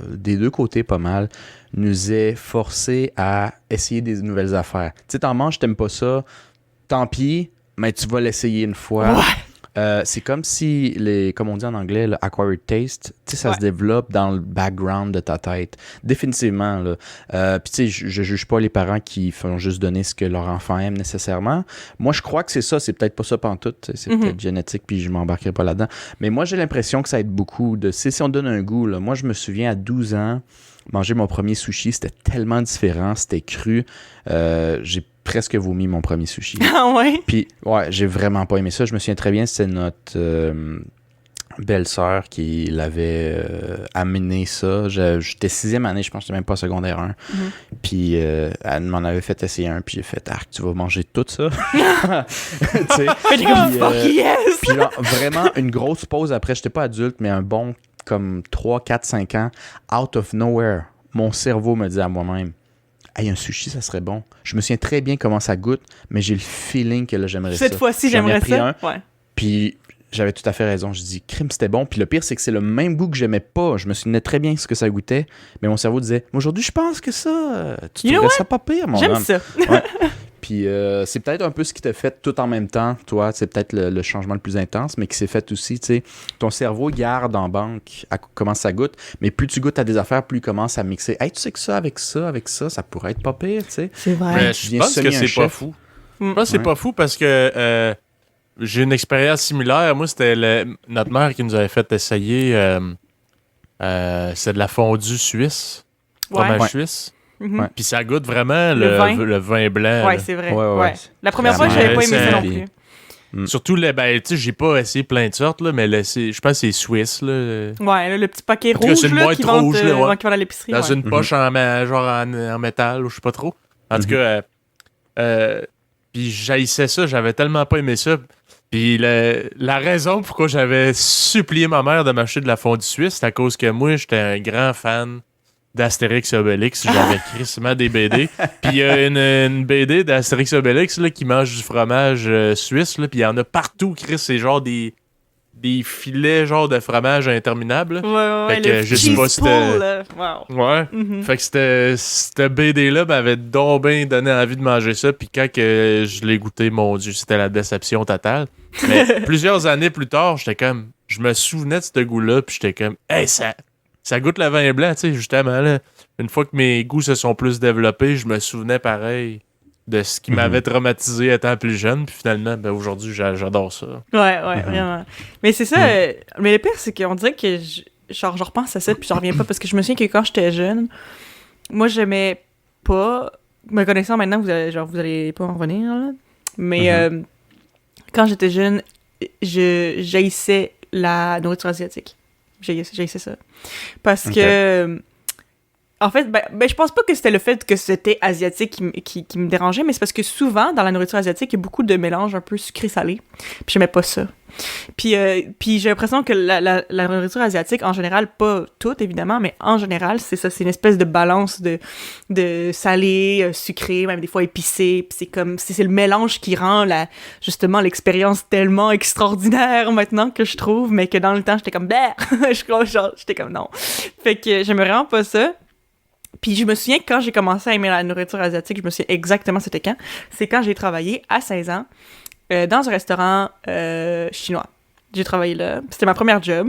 des deux côtés pas mal, nous aient forcés à essayer des nouvelles affaires. Tu sais, t'en manges, t'aimes pas ça, tant pis, mais tu vas l'essayer une fois. C'est comme si, comme on dit en anglais, le acquired taste, tu sais, ça se développe dans le background de ta tête. Définitivement, là. Puis tu sais, je juge pas les parents qui font juste donner ce que leur enfant aime nécessairement. Moi, je crois que c'est ça. C'est peut-être pas ça pantoute. C'est peut-être génétique, puis je m'embarquerai pas là-dedans. Mais moi, j'ai l'impression que ça aide beaucoup. Si on donne un goût, là. Moi, je me souviens, à 12 ans, manger mon premier sushi, c'était tellement différent. C'était cru. J'ai presque vomi mon premier sushi. Ah ouais? Puis, ouais, j'ai vraiment pas aimé ça. Je me souviens très bien, c'était notre belle-sœur qui l'avait amené ça. J'étais 6e année, je pense que j'étais même pas secondaire 1. Puis, elle m'en avait fait essayer un, puis j'ai fait « Arc, tu vas manger tout ça? » Tu sais? Puis, fuck yes! Puis là, vraiment, une grosse pause après, j'étais pas adulte, mais un bon, comme 3, 4, 5 ans, out of nowhere, mon cerveau me dit à moi-même, hey, un sushi, ça serait bon. Je me souviens très bien comment ça goûte, mais j'ai le feeling que là, j'aimerais ça. Cette fois-ci, j'aimerais ça. Ouais. Puis j'avais tout à fait raison. Je dis, crime, c'était bon. Puis le pire, c'est que c'est le même goût que j'aimais pas. Je me souvenais très bien ce que ça goûtait, mais mon cerveau disait, aujourd'hui, je pense que ça, tu trouverais ça pas pire, mon homme. J'aime ça. Ouais. Puis c'est peut-être un peu ce qui t'a fait tout en même temps, toi. C'est peut-être le changement le plus intense, mais qui s'est fait aussi, tu sais. Ton cerveau garde en banque comment ça goûte, mais plus tu goûtes à des affaires, plus il commence à mixer. Hey, tu sais que ça, avec ça, ça pourrait être pas pire, tu sais. C'est vrai. Mais Tu je viens pense que semer un c'est pas chef. fou. Je pense que c'est Ouais. pas fou parce que j'ai une expérience similaire. Moi, c'était notre mère qui nous avait fait essayer. C'est de la fondue suisse. Fromage Ouais. suisse. Mhm. Ouais. Puis ça goûte vraiment Le le vin blanc. Ouais, là. c'est vrai. Ouais. La première fois, Vraiment. j'avais pas aimé ça non C'est- plus. Surtout, ben, tu sais, j'ai pas essayé plein de sortes, là, mais je pense que c'est suisse. Là. Ouais, là, le petit paquet En tout cas, rouge c'est une là, boîte qui vendent rouge, là, ouais. qui vendent à l'épicerie. Dans ouais. une poche genre en métal, ou je sais pas trop. En tout cas, puis j'haïssais ça, j'avais tellement pas aimé ça. Puis la raison pourquoi j'avais supplié ma mère de m'acheter de la fondue suisse, c'est à cause que moi, j'étais un grand fan d'Astérix et Obélix. J'avais crissement des BD. Puis il y a une BD d'Astérix et Obélix là, qui mange du fromage suisse, là, puis il y en a partout, Chris. C'est genre des filets genre de fromage interminables. Ouais, Fait que le je sais pas cheese si pull, c'était- là. Wow. Ouais. Mhm. Fait que cette BD-là m'avait donc bien donné envie de manger ça. Puis quand que je l'ai goûté, mon Dieu, c'était la déception totale. Mais plusieurs années plus tard, je me souvenais de ce goût-là. Puis j'étais comme, hey, ça goûte le vin blanc, tu sais, justement. Là, une fois que mes goûts se sont plus développés, je me souvenais pareil de ce qui m'avait traumatisé étant plus jeune. Puis finalement, ben, aujourd'hui, j'adore ça. Ouais, vraiment. Mais c'est ça. Mais le pire, c'est qu'on dirait que je repense à ça, puis j'en reviens pas, parce que je me souviens que quand j'étais jeune, moi, j'aimais pas. Me connaissant maintenant, vous allez pas en revenir, là. Mais quand j'étais jeune, j'haïssais la nourriture asiatique. J'haïssais ça. Parce que. En fait, ben, je pense pas que c'était le fait que c'était asiatique qui me dérangeait, mais c'est parce que souvent, dans la nourriture asiatique, il y a beaucoup de mélanges un peu sucré-salé. Puis j'aimais pas ça. Puis j'ai l'impression que la nourriture asiatique, en général, pas toute, évidemment, mais en général, c'est ça. C'est une espèce de balance de salé, sucré, même des fois épicé. Puis c'est le mélange qui rend justement l'expérience tellement extraordinaire maintenant que je trouve, mais que dans le temps, j'étais comme, bah! J'étais comme, non. Fait que j'aimais vraiment pas ça. Puis je me souviens que quand j'ai commencé à aimer la nourriture asiatique, je me souviens exactement c'était quand. C'est quand j'ai travaillé à 16 ans dans un restaurant chinois. J'ai travaillé là. C'était ma première job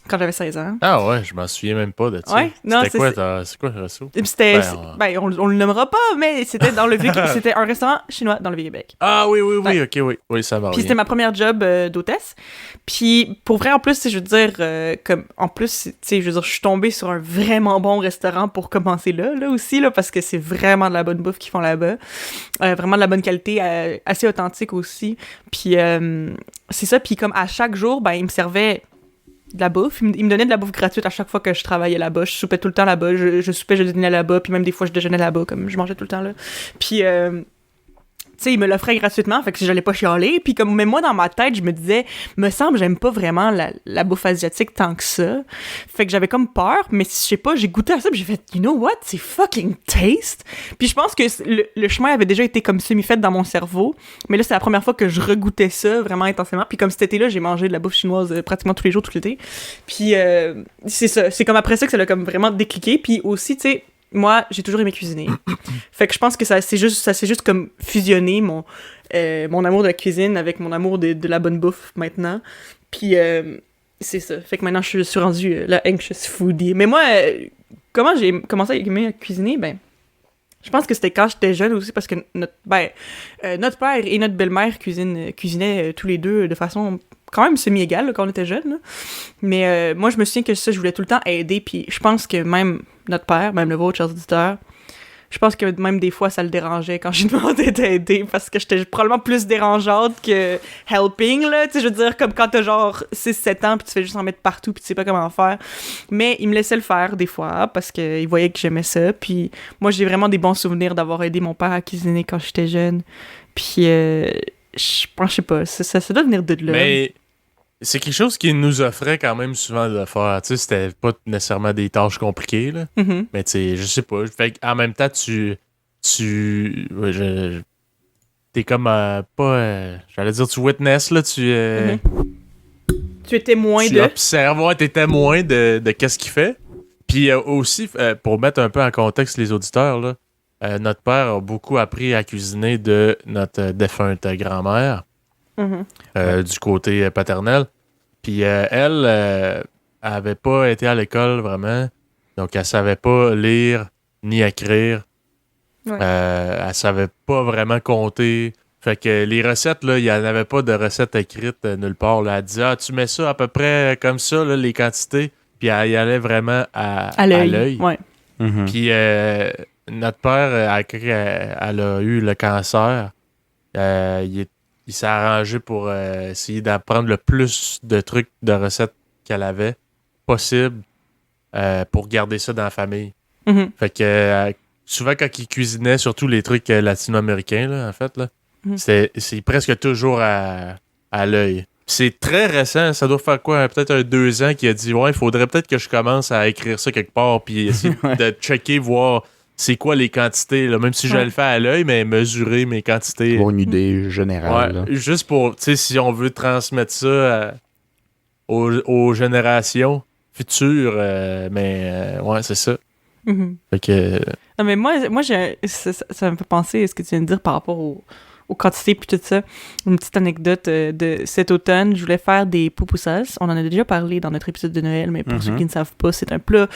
quand j'avais 16 ans. Ah ouais, je m'en souviens même pas de ça. Ouais, non, c'est quoi le resto? C'était, Ben, on le nommera pas, mais c'était dans le c'était un restaurant chinois dans le Vieux-Québec. Ah oui, Ouais. ok, oui, ça va. Puis c'était ma première job d'hôtesse. Puis pour vrai, en plus, je veux dire, je veux dire, je suis tombée sur un vraiment bon restaurant pour commencer là aussi, là, parce que c'est vraiment de la bonne bouffe qu'ils font là-bas. Vraiment de la bonne qualité, assez authentique aussi. Puis c'est ça, puis comme à chaque jour, ben, ils me servaient de la bouffe. Il me donnait de la bouffe gratuite à chaque fois que je travaillais là-bas. Je soupais tout le temps là-bas. Je soupais, je déjeunais là-bas. Puis même des fois, je déjeunais là-bas, comme je mangeais tout le temps là. Puis, tu sais, il me l'offrait gratuitement, fait que si j'allais pas chialer. Puis comme, mais moi, dans ma tête, je me disais, me semble, j'aime pas vraiment la bouffe asiatique tant que ça. Fait que j'avais comme peur, mais je sais pas, j'ai goûté à ça, puis j'ai fait, you know what, c'est fucking taste. Puis je pense que le chemin avait déjà été comme semi-fait dans mon cerveau, mais là, c'est la première fois que je regoûtais ça vraiment intensément. Puis comme cet été-là, j'ai mangé de la bouffe chinoise pratiquement tous les jours, tout l'été. Puis c'est ça, c'est comme après ça que ça l'a comme vraiment décliqué. Puis aussi, tu sais, moi, j'ai toujours aimé cuisiner. Fait que je pense que ça s'est juste comme fusionné mon amour de la cuisine avec mon amour de la bonne bouffe maintenant. Puis c'est ça. Fait que maintenant, je suis rendue la anxious foodie. Mais moi, comment j'ai commencé à aimer cuisiner? Ben, je pense que c'était quand j'étais jeune aussi, parce que notre père et notre belle-mère cuisinaient tous les deux de façon quand même semi-égale là, quand on était jeunes. Là. Mais moi, je me souviens que ça, je voulais tout le temps aider, puis je pense que même notre père, même le vôtre, chers auditeurs, je pense que même des fois, ça le dérangeait quand j'ai demandé d'aider, parce que j'étais probablement plus dérangeante que helping, là, tu sais, je veux dire, comme quand t'as genre 6-7 ans, puis tu fais juste en mettre partout, puis tu sais pas comment faire. Mais il me laissait le faire, des fois, parce qu'il voyait que j'aimais ça, puis moi, j'ai vraiment des bons souvenirs d'avoir aidé mon père à cuisiner quand j'étais jeune, puis je pense, je sais pas, ça doit venir de là. Mais c'est quelque chose qu'il nous offrait quand même souvent de faire. Tu sais, c'était pas nécessairement des tâches compliquées, là. Mm-hmm. Mais tu sais, je sais pas. Fait en même temps, t'es comme pas. J'allais dire, tu witness, là. Mm-hmm. Tu es témoin tu observes, ouais, t'es témoin de qu'est-ce qu'il fait. Puis aussi, pour mettre un peu en contexte les auditeurs, là, notre père a beaucoup appris à cuisiner de notre défunte grand-mère, du côté paternel. Puis elle avait pas été à l'école vraiment, donc elle savait pas lire ni écrire. Ouais. Elle savait pas vraiment compter. Fait que les recettes, là, il n'y en avait pas de recettes écrites nulle part. Là. Elle disait, tu mets ça à peu près comme ça, là, les quantités. Puis elle y allait vraiment à l'œil. Ouais. Mhm. Puis notre père, quand elle a eu le cancer, il s'est arrangé pour essayer d'apprendre le plus de trucs, de recettes qu'elle avait possible pour garder ça dans la famille. Mhm. Fait que souvent, quand il cuisinait, surtout les trucs latino-américains, là, en fait, là, c'est presque toujours à l'œil. C'est très récent, ça doit faire quoi? Peut-être 2 ans qu'il a dit ouais, il faudrait peut-être que je commence à écrire ça quelque part puis essayer de checker, voir c'est quoi les quantités, là, même si je le fais à l'œil, mais mesurer mes quantités. Avoir une idée générale. Ouais, juste pour, tu sais, si on veut transmettre ça aux générations futures, mais ouais, c'est ça. Mhm. Fait que. Non, mais moi ça me fait penser à ce que tu viens de dire par rapport aux quantités puis tout ça. Une petite anecdote de cet automne, je voulais faire des pupusas. On en a déjà parlé dans notre épisode de Noël, mais pour ceux qui ne savent pas, c'est un plat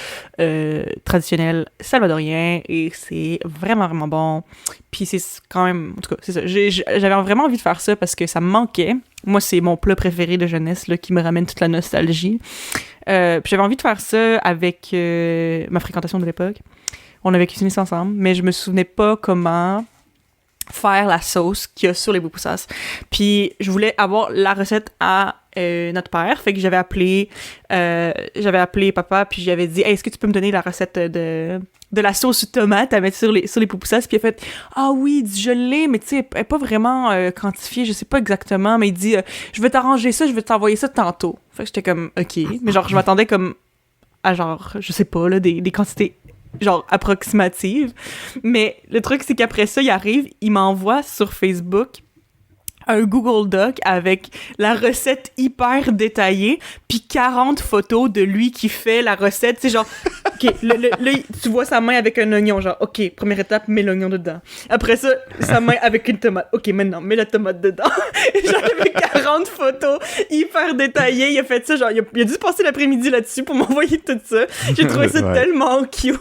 traditionnel salvadorien et c'est vraiment, vraiment bon. Puis c'est quand même... En tout cas, c'est ça. J'avais vraiment envie de faire ça parce que ça me manquait. Moi, c'est mon plat préféré de jeunesse là, qui me ramène toute la nostalgie. Puis j'avais envie de faire ça avec ma fréquentation de l'époque. On avait cuisiné ça ensemble, mais je me souvenais pas comment faire la sauce qu'il y a sur les pupusas. Puis je voulais avoir la recette à notre père, fait que j'avais appelé papa, puis j'avais dit hey, est-ce que tu peux me donner la recette de la sauce tomate à mettre sur les pupusas? Puis il a fait ah oui, il dit je l'ai, mais tu sais elle est pas vraiment quantifiée, je sais pas exactement, mais il dit je vais t'arranger ça, je vais t'envoyer ça tantôt. Fait que j'étais comme ok, mais genre je m'attendais comme à genre je sais pas là des quantités genre approximative. Mais le truc, c'est qu'après ça, il arrive, il m'envoie sur Facebook un Google Doc avec la recette hyper détaillée, puis 40 photos de lui qui fait la recette. C'est genre, OK, là, tu vois sa main avec un oignon, genre, OK, première étape, mets l'oignon dedans. Après ça, sa main avec une tomate. OK, maintenant, mets la tomate dedans. Genre, il y avait 40 photos hyper détaillées. Il a fait ça, genre, il a dû passer l'après-midi là-dessus pour m'envoyer tout ça. J'ai trouvé ça tellement cute,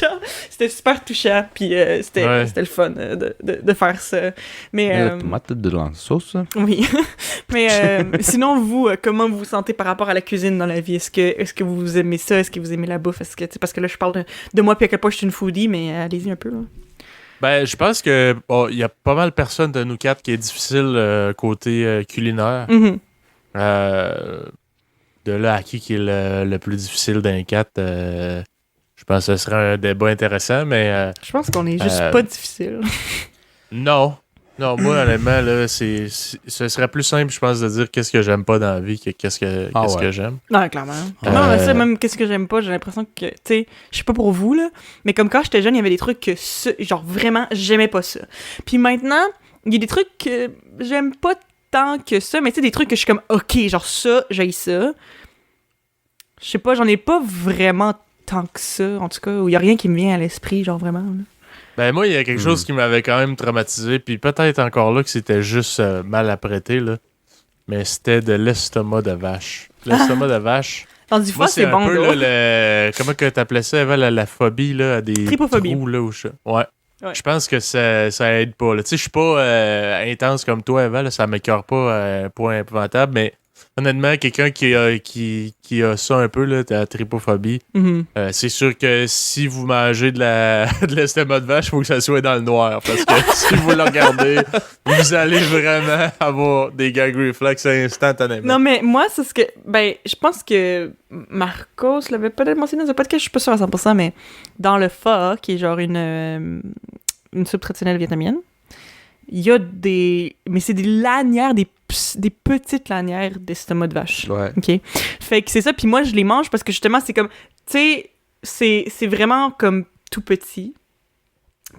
genre. C'était super touchant, puis c'était le fun de faire ça. Mais la tomate de la sauce. Oui. Mais sinon, vous, comment vous vous sentez par rapport à la cuisine dans la vie? Est-ce que vous aimez ça? Est-ce que vous aimez la bouffe? Est-ce que, parce que là, je parle de moi puis à quel point je suis une foodie, mais allez-y un peu, là. Ben, je pense que il y a pas mal de personnes de nous quatre qui est difficile côté culinaire. Mm-hmm. De là à qui est le plus difficile d'un quatre, je pense que ce serait un débat intéressant, mais... je pense qu'on est juste pas difficile. Non, moi, honnêtement, là, ce serait plus simple, je pense, de dire qu'est-ce que j'aime pas dans la vie que qu'est-ce que j'aime. Non, clairement. Non, mais ça, même qu'est-ce que j'aime pas, j'ai l'impression que, tu sais, je sais pas pour vous, là, mais comme quand j'étais jeune, il y avait des trucs que, genre, vraiment, j'aimais pas ça. Puis maintenant, il y a des trucs que j'aime pas tant que ça, mais tu sais, des trucs que je suis comme, OK, genre ça, j'haïs ça. Je sais pas, j'en ai pas vraiment tant que ça, en tout cas, où il y a rien qui me vient à l'esprit, genre, vraiment, là. Ben moi, il y a quelque chose qui m'avait quand même traumatisé, puis peut-être encore là que c'était juste mal apprêté, là. Mais c'était de l'estomac de vache. L'estomac de vache. Dans du foie, c'est bon, peu, là, comment que t'appelais ça, Eva, la phobie, là, à des tripophobie. trous, là, ouais. Je pense que ça aide pas, là. Tu sais, je suis pas intense comme toi, Eva, là, ça m'écœure pas point épouvantable, mais honnêtement, quelqu'un qui a ça un peu, là, la tripophobie, c'est sûr que si vous mangez de l'estomac de vache, il faut que ça soit dans le noir. Parce que si vous le regardez, vous allez vraiment avoir des gag reflex instantanément. Non, mais moi, c'est ce que... Ben, je pense que Marcos l'avait peut-être mentionné dans un podcast, je suis pas sûre à 100%, mais dans le pho, qui est genre une soupe traditionnelle vietnamienne, il y a des... Mais c'est des lanières, des petites lanières d'estomac de vache. Ouais. OK? Fait que c'est ça, puis moi, je les mange parce que justement, c'est comme... Tu sais, c'est vraiment comme tout petit.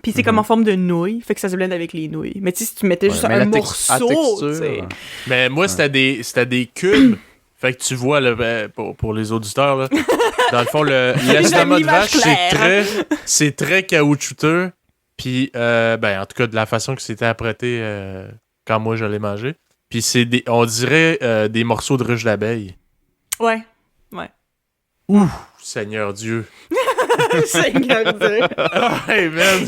Puis c'est comme en forme de nouilles, fait que ça se blende avec les nouilles. Mais tu sais, si tu mettais juste un morceau, tu sais... Mais moi, c'était des cubes. Fait que tu vois, là, pour les auditeurs, là, dans le fond, l'estomac de vache, c'est très caoutchouteux. Puis, en tout cas, de la façon que c'était apprêté quand moi je l'ai mangé. Puis on dirait des morceaux de ruche d'abeille. Ouais. Ouh, Seigneur Dieu. Seigneur Dieu. Hey, man.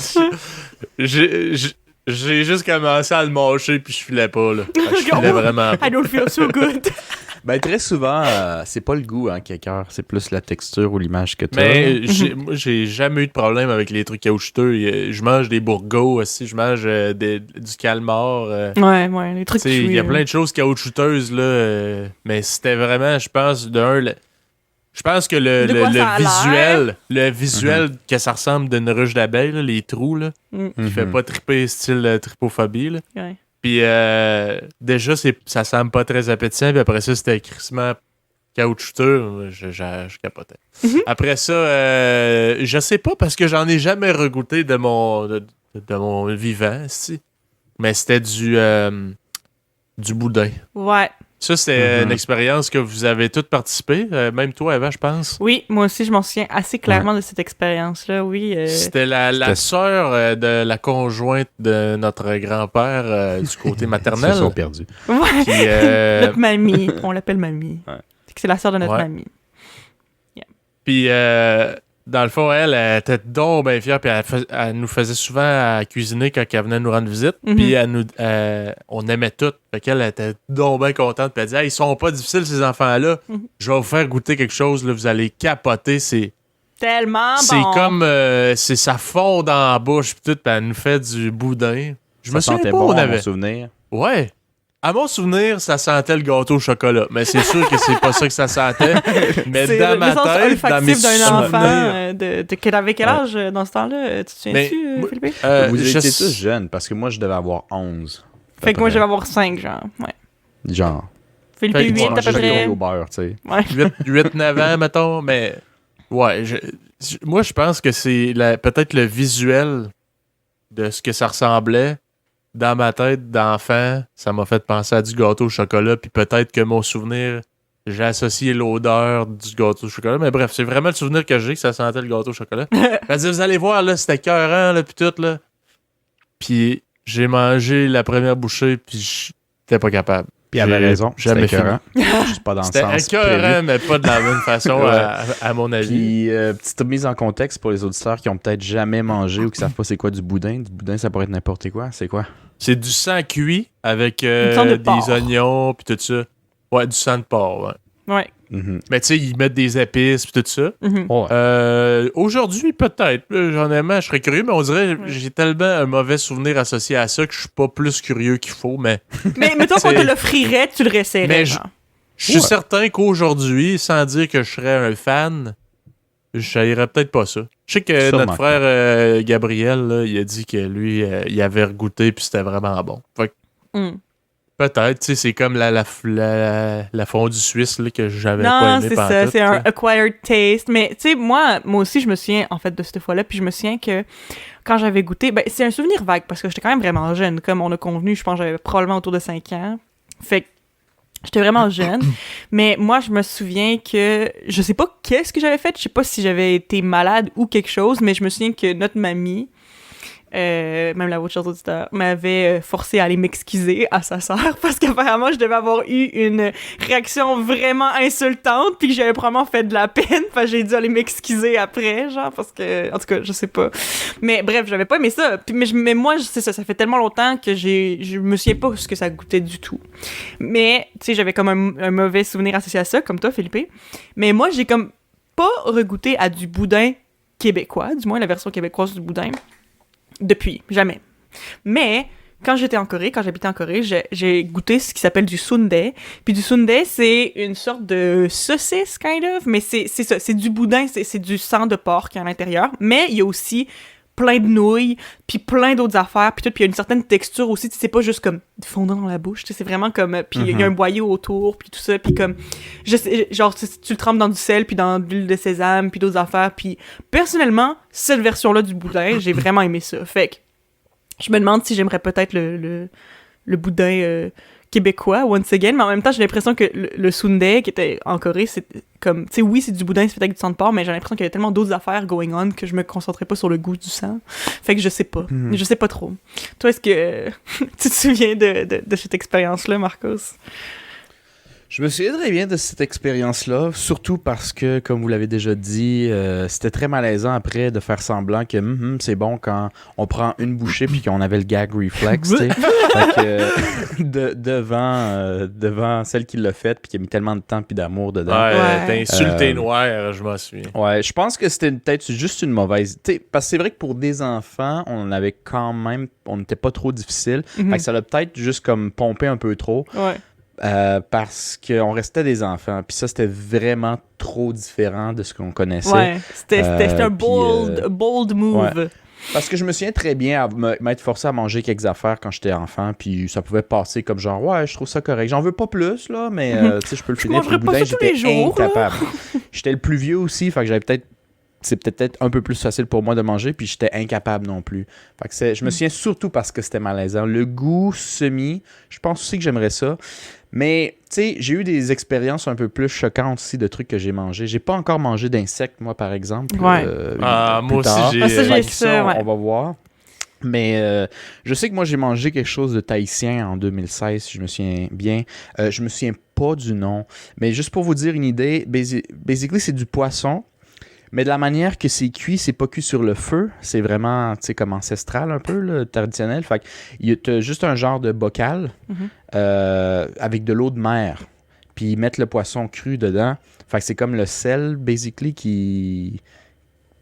J'ai juste commencé à le mâcher, puis je filais pas, là. Je filais vraiment pas. I don't feel so good. Ben, très souvent, c'est pas le goût qui écoeure, c'est plus la texture ou l'image que tu as. Mais moi, j'ai jamais eu de problème avec les trucs caoutchouteux. Je mange des bourgots aussi, je mange du calmar. Ouais, les trucs Il y a plein de choses caoutchouteuses, là. Mais c'était vraiment, je pense, je pense que le visuel que ça ressemble d'une ruche d'abeille, là, les trous, là, qui fait pas triper style tripophobie, là. Ouais. Puis déjà, ça semble pas très appétissant. Puis après ça, c'était crissement caoutchouteux. Je capotais. Après ça, je sais pas parce que j'en ai jamais regoûté de mon vivant, si. Mais c'était du boudin. Ouais. Ça, c'est une expérience que vous avez toutes participé. Même toi, Eva, je pense. Oui, moi aussi, je m'en souviens assez clairement de cette expérience-là, oui. C'était la sœur de la conjointe de notre grand-père du côté maternel. Ils se sont perdus. Ouais. Puis, notre mamie. On l'appelle mamie. Ouais. C'est la sœur de notre mamie. Puis, dans le fond, elle était donc bien fière. Puis, elle nous faisait souvent à cuisiner quand elle venait nous rendre visite. Puis, on aimait tout. Fait qu'elle était donc bien contente. Puis, elle disait, hey, ils sont pas difficiles, ces enfants-là. Je vais vous faire goûter quelque chose. Là, vous allez capoter. C'est tellement bon. C'est comme. Ça fond dans la bouche. Puis, tout. Puis, elle nous fait du boudin. Je me sentais souviens pas, bon, on avait. mon souvenir. Ouais. À mon souvenir, ça sentait le gâteau au chocolat. Mais c'est sûr que c'est pas ça que ça sentait. Mais C'est dans ma le sens tête, dans mes olfactif d'un souvenirs... enfant. T'avais quel âge dans ce temps-là? Tu te souviens-tu, Philippe? Vous étiez tous jeunes, parce que moi, je devais avoir 11. Fait que moi, je devais avoir 5, genre. Ouais. Genre. Philippe, Fait que 8 à peu près. au beurre, tu sais. Ouais. 8-9 ans, mettons. Mais ouais, moi, je pense que c'est peut-être le visuel de ce que ça ressemblait. Dans ma tête d'enfant, ça m'a fait penser à du gâteau au chocolat, puis peut-être que mon souvenir, j'ai associé l'odeur du gâteau au chocolat, mais bref, c'est vraiment le souvenir que j'ai que ça sentait le gâteau au chocolat. Elle dit, vous allez voir, là, c'était écœurant, là, puis tout, là. Puis j'ai mangé la première bouchée, puis j'étais pas capable. Puis elle avait raison, jamais c'était écœurant. Juste pas dans le C'était sens écœurant, prévu. mais pas de la bonne façon, Ouais. à mon avis. Puis, petite mise en contexte pour les auditeurs qui ont peut-être jamais mangé ou qui savent pas c'est quoi du boudin. Du boudin, ça pourrait être n'importe quoi. C'est quoi? C'est du sang cuit avec Une sorte de des porc. oignons, puis tout ça. Ouais, du sang de porc, ouais. Ouais. Mais tu sais, ils mettent des épices, puis tout ça. Mhm. Aujourd'hui, peut-être. Honnêtement, je serais curieux, mais on dirait que j'ai tellement un mauvais souvenir associé à ça que je suis pas plus curieux qu'il faut, mais... Mais mettons qu'on te C'est- l'offrirait, tu le réessayerais. Mais genre. Je suis certain qu'aujourd'hui, sans dire que je serais un fan, je n'irais peut-être pas ça. Je sais que Sûrement notre frère Gabriel, là, il a dit que lui, il avait regoûté puis c'était vraiment bon. Fait que Mm. peut-être, tu sais, c'est comme la fondue suisse là, que j'avais pas Non, aimé c'est pantoute, ça, c'est un tu sais. acquired taste. Mais tu sais, moi aussi, je me souviens en fait de cette fois-là, puis je me souviens que quand j'avais goûté, ben c'est un souvenir vague parce que j'étais quand même vraiment jeune. Comme on a convenu, je pense que j'avais probablement autour de 5 ans. Fait que j'étais vraiment jeune. Mais moi, je me souviens que je sais pas qu'est-ce que j'avais fait, je sais pas si j'avais été malade ou quelque chose, mais je me souviens que notre mamie, même la vôtre, chers auditeurs, m'avait forcé à aller m'excuser à sa sœur parce qu'apparemment, je devais avoir eu une réaction vraiment insultante puis que j'avais probablement fait de la peine. Enfin, j'ai dû aller m'excuser après, genre, parce que, en tout cas, je sais pas. Mais bref, j'avais pas aimé ça. Puis, mais moi, c'est ça, ça fait tellement longtemps que je me souviens pas ce que ça goûtait du tout. Mais, tu sais, j'avais comme un mauvais souvenir associé à ça, comme toi, Philippe. Mais moi, j'ai comme pas regoûté à du boudin québécois, du moins la version québécoise du boudin. Depuis, jamais. Mais quand j'étais en Corée, quand j'habitais en Corée, j'ai goûté ce qui s'appelle du sundae. Puis du sundae, c'est une sorte de saucisse, kind of, mais c'est ça, c'est du boudin, c'est du sang de porc qui est à l'intérieur. Mais il y a aussi plein de nouilles, puis plein d'autres affaires, puis tout, puis il y a une certaine texture aussi, tu sais, c'est pas juste comme fondant dans la bouche, tu sais, c'est vraiment comme, puis il y a un boyau autour, puis tout ça, puis comme, genre, tu le trempes dans du sel, puis dans de l'huile de sésame, puis d'autres affaires, puis personnellement, cette version-là du boudin, j'ai vraiment aimé ça, fait que je me demande si j'aimerais peut-être le boudin québécois, once again, mais en même temps, j'ai l'impression que le sundae, qui était en Corée, c'est comme, tu sais, oui, c'est du boudin, c'est fait avec du sang de porc, mais j'ai l'impression qu'il y avait tellement d'autres affaires going on que je me concentrais pas sur le goût du sang. Fait que je sais pas. Je sais pas trop. Toi, est-ce que tu te souviens de cette expérience-là, Marcos? Je me souviens très bien de cette expérience-là, surtout parce que, comme vous l'avez déjà dit, c'était très malaisant après de faire semblant que c'est bon quand on prend une bouchée puis qu'on avait le gag reflex, tu sais. Fait que, devant celle qui l'a faite puis qui a mis tellement de temps puis d'amour dedans. Ouais, t'as insulté noir, je m'en souviens. Ouais, je pense que c'était peut-être juste une mauvaise... Tu sais, parce que c'est vrai que pour des enfants, on avait quand même... On n'était pas trop difficile. Fait que ça l'a peut-être juste comme pompé un peu trop. Ouais. Parce qu'on restait des enfants. Puis ça, c'était vraiment trop différent de ce qu'on connaissait. Ouais, c'était un bold move. Ouais. Parce que je me souviens très bien m'être forcé à manger quelques affaires quand j'étais enfant, puis ça pouvait passer comme genre, ouais, je trouve ça correct. J'en veux pas plus, là, mais tu sais, je peux le finir. Puis le boudin, j'étais incapable. J'étais le plus vieux aussi, fait que j'avais peut-être... C'est peut-être un peu plus facile pour moi de manger, puis j'étais incapable non plus. Fait que je me souviens surtout parce que c'était malaisant. Le goût semi, je pense aussi que j'aimerais ça. Mais, tu sais, j'ai eu des expériences un peu plus choquantes aussi de trucs que j'ai mangés. J'ai pas encore mangé d'insectes, moi, par exemple. Ouais. Moi aussi, j'ai ça, ouais. On va voir. Mais je sais que moi, j'ai mangé quelque chose de tahitien en 2016, si je me souviens bien. Je me souviens pas du nom. Mais juste pour vous dire une idée, basically, c'est du poisson. Mais de la manière que c'est cuit, c'est pas cuit sur le feu. C'est vraiment, tu sais, comme ancestral un peu, là, traditionnel. Fait que t'as juste un genre de bocal avec de l'eau de mer. Puis ils mettent le poisson cru dedans. Fait que c'est comme le sel, basically, qui...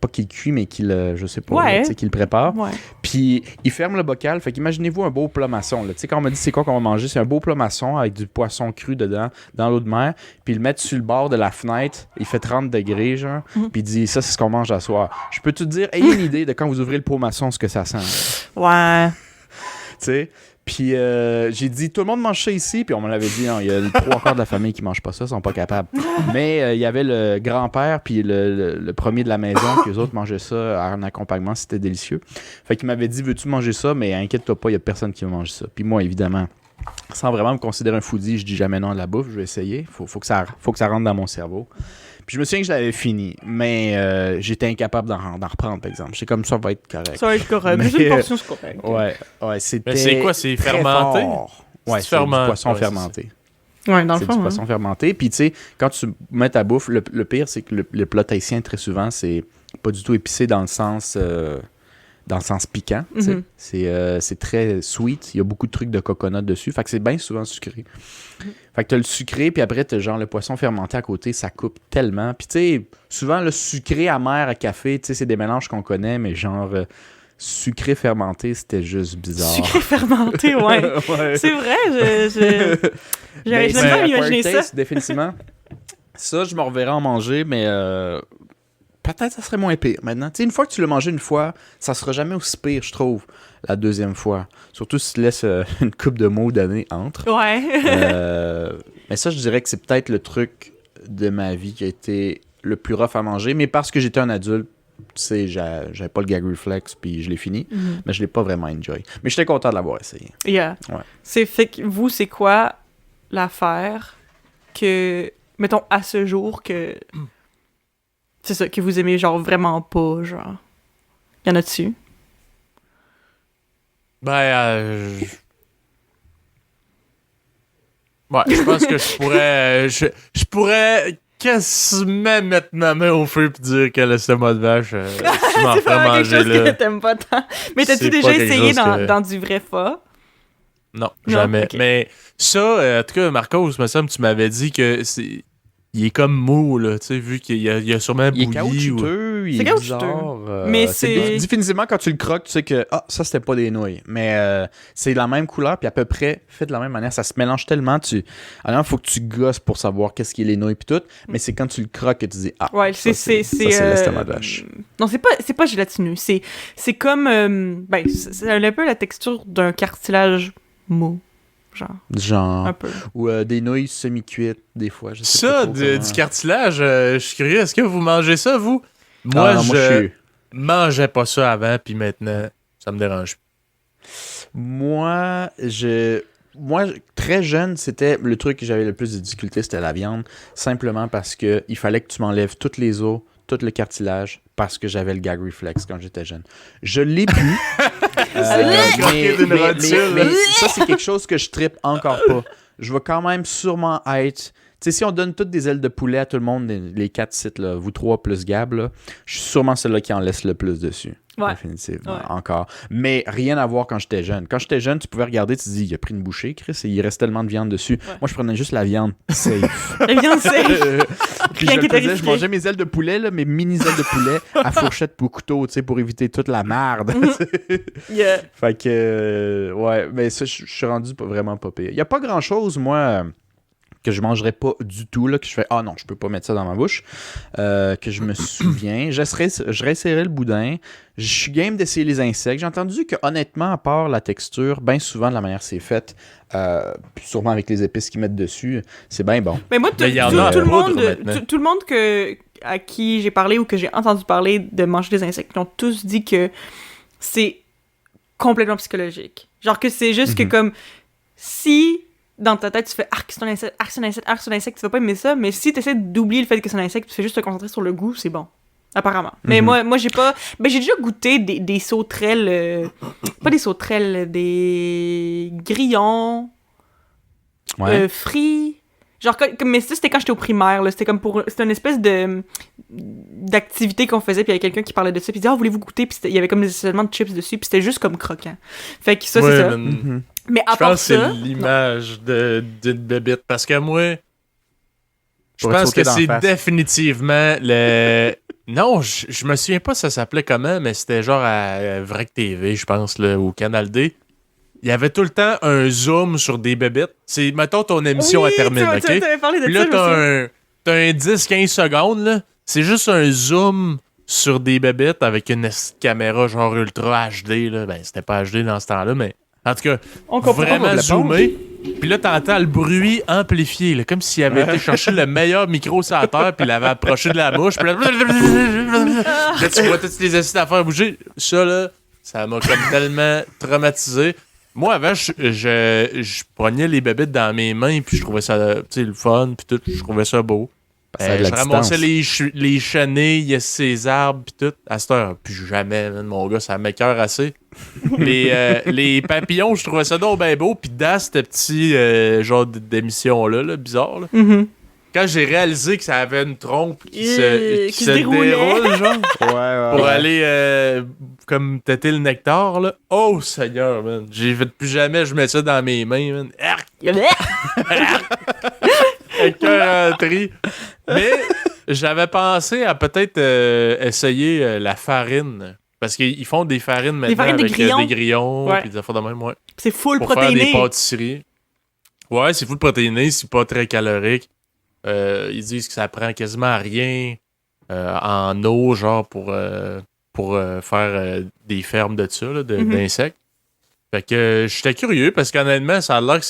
Pas qu'il cuit, mais qu'il, je sais pas, ouais. Tu sais, qu'il le prépare. Ouais. Puis ils ferment le bocal. Fait qu'imaginez-vous un beau plat maçon. Tu sais, quand on m'a dit c'est quoi qu'on va manger, c'est un beau plat maçon avec du poisson cru dedans, dans l'eau de mer. Puis ils le mettent sur le bord de la fenêtre. Il fait 30 degrés, genre. Puis il dit, ça, c'est ce qu'on mange à soir. Je peux te dire, ayez une idée de quand vous ouvrez le pot maçon, ce que ça sent. Ouais. Tu sais. Puis j'ai dit, tout le monde mange ça ici. Puis on me l'avait dit, non, il y a 3 quarts de la famille qui ne mange pas ça, ils sont pas capables. Mais il y avait le grand-père, puis le premier de la maison, puis eux autres mangeaient ça en accompagnement, c'était délicieux. Fait qu'il m'avait dit, veux-tu manger ça? Mais inquiète-toi pas, il n'y a personne qui va manger ça. Puis moi, évidemment, sans vraiment me considérer un foodie, je dis jamais non à la bouffe, je vais essayer. Faut que ça rentre dans mon cerveau. Puis je me souviens que je l'avais fini, mais j'étais incapable d'en reprendre, par exemple. J'étais comme ça, va être correct. Ça va être correct. Mais une portion, c'est correct. Ouais, c'était. Mais c'est quoi, c'est fermenté? Ouais, c'est du poisson fermenté. Ouais, dans le fond. C'est du poisson fermenté. Puis tu sais, quand tu mets ta bouffe, le pire, c'est que le plat tahitien, très souvent, c'est pas du tout épicé dans le sens piquant. C'est très sweet. Il y a beaucoup de trucs de coconut dessus. Fait que c'est bien souvent sucré. Fait que t'as le sucré, puis après, t'as genre le poisson fermenté à côté. Ça coupe tellement. Puis tu sais, souvent, le sucré amer à café, tu sais, c'est des mélanges qu'on connaît, mais genre... sucré fermenté, c'était juste bizarre. Sucré fermenté, ouais. Ouais. C'est vrai, j'avais jamais imaginé ça. Définitivement. Ça, je me reverrais en manger, mais peut-être ça serait moins pire maintenant. Tu sais, une fois que tu l'as mangé une fois, ça sera jamais aussi pire, je trouve, la deuxième fois. Surtout si tu laisses une coupe de mots d'années entre. Ouais. Mais ça, je dirais que c'est peut-être le truc de ma vie qui a été le plus rough à manger, mais parce que j'étais un adulte, tu sais, j'avais pas le gag reflex, puis je l'ai fini, mais je l'ai pas vraiment enjoy. Mais j'étais content de l'avoir essayé. Yeah. Ouais. C'est fait que vous, c'est quoi l'affaire que, mettons, à ce jour, que c'est ça, que vous aimez genre vraiment pas, genre? Y en a-tu? Ben, ouais, je pense que je pourrais quasiment mettre ma main au feu et dire que l'estomac de vache, tu m'en ferais manger là. C'est quelque chose que t'aimes pas tant. Mais t'as-tu déjà essayé dans du vrai pho? Non, jamais. Okay. Mais ça, en tout cas, Marcos, me semble, tu m'avais dit que il est comme mou, là, tu sais, vu qu'il y a sûrement bouilli. Il est caoutchouteux, il est bizarre. Mais c'est... Définitivement, quand tu le croques, tu sais que ça, c'était pas des nouilles. Mais c'est la même couleur, puis à peu près fait de la même manière. Ça se mélange tellement. Alors, il faut que tu gosses pour savoir qu'est-ce qui est les nouilles, puis tout. Mais c'est quand tu le croques que tu dis ouais, ça, c'est l'estomac de vache. Non, c'est pas gélatineux. C'est comme... c'est un peu la texture d'un cartilage mou. Genre. Un peu. Ou des nouilles semi-cuites, des fois. Je sais ça, pas trop du cartilage, je suis curieux. Est-ce que vous mangez ça, vous? Moi, je mangeais pas ça avant, puis maintenant, ça me dérange. Moi, moi, très jeune, c'était le truc que j'avais le plus de difficulté, c'était la viande. Simplement parce que il fallait que tu m'enlèves toutes les os, tout le cartilage, parce que j'avais le gag reflex quand j'étais jeune. Je l'ai pu. Mais ça, c'est quelque chose que je trippe encore pas. Je vais quand même sûrement être... Tu sais, si on donne toutes des ailes de poulet à tout le monde, les 4 sites, là, vous 3 plus Gab, là, je suis sûrement celle-là qui en laisse le plus dessus. Ouais. Définitivement, Ouais. encore. Mais rien à voir quand j'étais jeune. Quand j'étais jeune, tu pouvais regarder, tu te dis, il a pris une bouchée, Chris, et il reste tellement de viande dessus. Ouais. Moi, je prenais juste la viande. Safe. La viande, c'est... Puis Rien je qui le faisais, était je mangeais mes ailes de poulet, là, mes mini ailes de poulet à fourchette pour couteau, tu sais, pour éviter toute la merde. Yeah. Fait que, ouais, mais ça, je suis rendu vraiment pas pire. Il y a pas grand-chose, moi, que je mangerais pas du tout, là, que je fais « Ah non, je peux pas mettre ça dans ma bouche que je me souviens. Je réessayerais le boudin. Je suis game d'essayer les insectes. J'ai entendu que, honnêtement, à part la texture, bien souvent, de la manière que c'est fait, puis sûrement avec les épices qu'ils mettent dessus, c'est bien bon. Mais moi, Mais il y en a à tout le poudre monde, maintenant. tout le monde à qui j'ai parlé ou que j'ai entendu parler de manger des insectes, ils ont tous dit que c'est complètement psychologique. Genre que c'est juste que comme si dans ta tête tu fais arc c'est un insecte, arc c'est un insecte, arc c'est un insecte, tu vas pas aimer ça, mais si tu essaies d'oublier le fait que c'est un insecte, tu fais juste te concentrer sur le goût, c'est bon. Apparemment. Mais moi j'ai pas... Ben j'ai déjà goûté des sauterelles... pas des sauterelles, des grillons... Ouais. frits. Genre, mais ça, c'était quand j'étais au primaire, là. C'était comme pour... C'était une espèce d'activité qu'on faisait, puis il y avait quelqu'un qui parlait de ça, puis il disait « Ah, voulez-vous goûter? » Puis il y avait comme des éléments de chips dessus, puis c'était juste comme croquant. Fait que ça, Ouais, c'est ça. man. Mais à Je part pense que ça... c'est l'image d'une bébite. Parce que moi, je Pour te pense sauter que d'en c'est face. définitivement le... Non, je me souviens pas ça s'appelait comment, mais c'était genre à Vrac TV, je pense, là, au Canal D. Il y avait tout le temps un zoom sur des bébites. C'est, mettons, ton émission Oui, elle termine, tu OK? t'avais parlé de Puis ça, là, t'as un 10-15 secondes, là. C'est juste un zoom sur des bébites avec une caméra genre ultra HD, là. Ben, c'était pas HD dans ce temps-là, mais... En tout cas, On comprend. vraiment zoomé. Puis là, t'entends le bruit amplifié, là, comme s'il avait été chercher le meilleur micro sur la terre, puis il l'avait approché de la bouche. Puis là, là, tu vois toutes les acides à faire bouger. Ça, là, ça m'a comme tellement traumatisé. Moi, avant, je pognais les bébites dans mes mains, puis je trouvais ça, tu sais, le fun, puis tout, je trouvais ça beau. Ça a de la Je ramassais distance. les chenilles, ces arbres, puis tout. À cette heure, plus jamais, man, mon gars, ça m'écoeure assez. Les papillons, je trouvais ça donc bien beau, puis dans ce petit genre d'émission-là, là, bizarre, là, Mhm. quand j'ai réalisé que ça avait une trompe qui Qui se se déroulait. déroule, genre, Ouais, pour aller comme têter le nectar, là. Oh, Seigneur, man. J'ai fait plus jamais, je mets ça dans mes mains, man. Arc! Écœuranterie. Mais j'avais pensé à peut-être essayer la farine. Parce qu'ils font des farines maintenant farines de avec grillons. des grillons Ouais. puis des affaires de même, ouais. C'est full Pour faire des protéiné. pâtisseries. Ouais, c'est full protéiné, c'est pas très calorique. Ils disent que ça prend quasiment rien en eau, genre pour faire des fermes de ça, là, d'insectes. Fait que j'étais curieux parce qu'honnêtement, ça a l'air que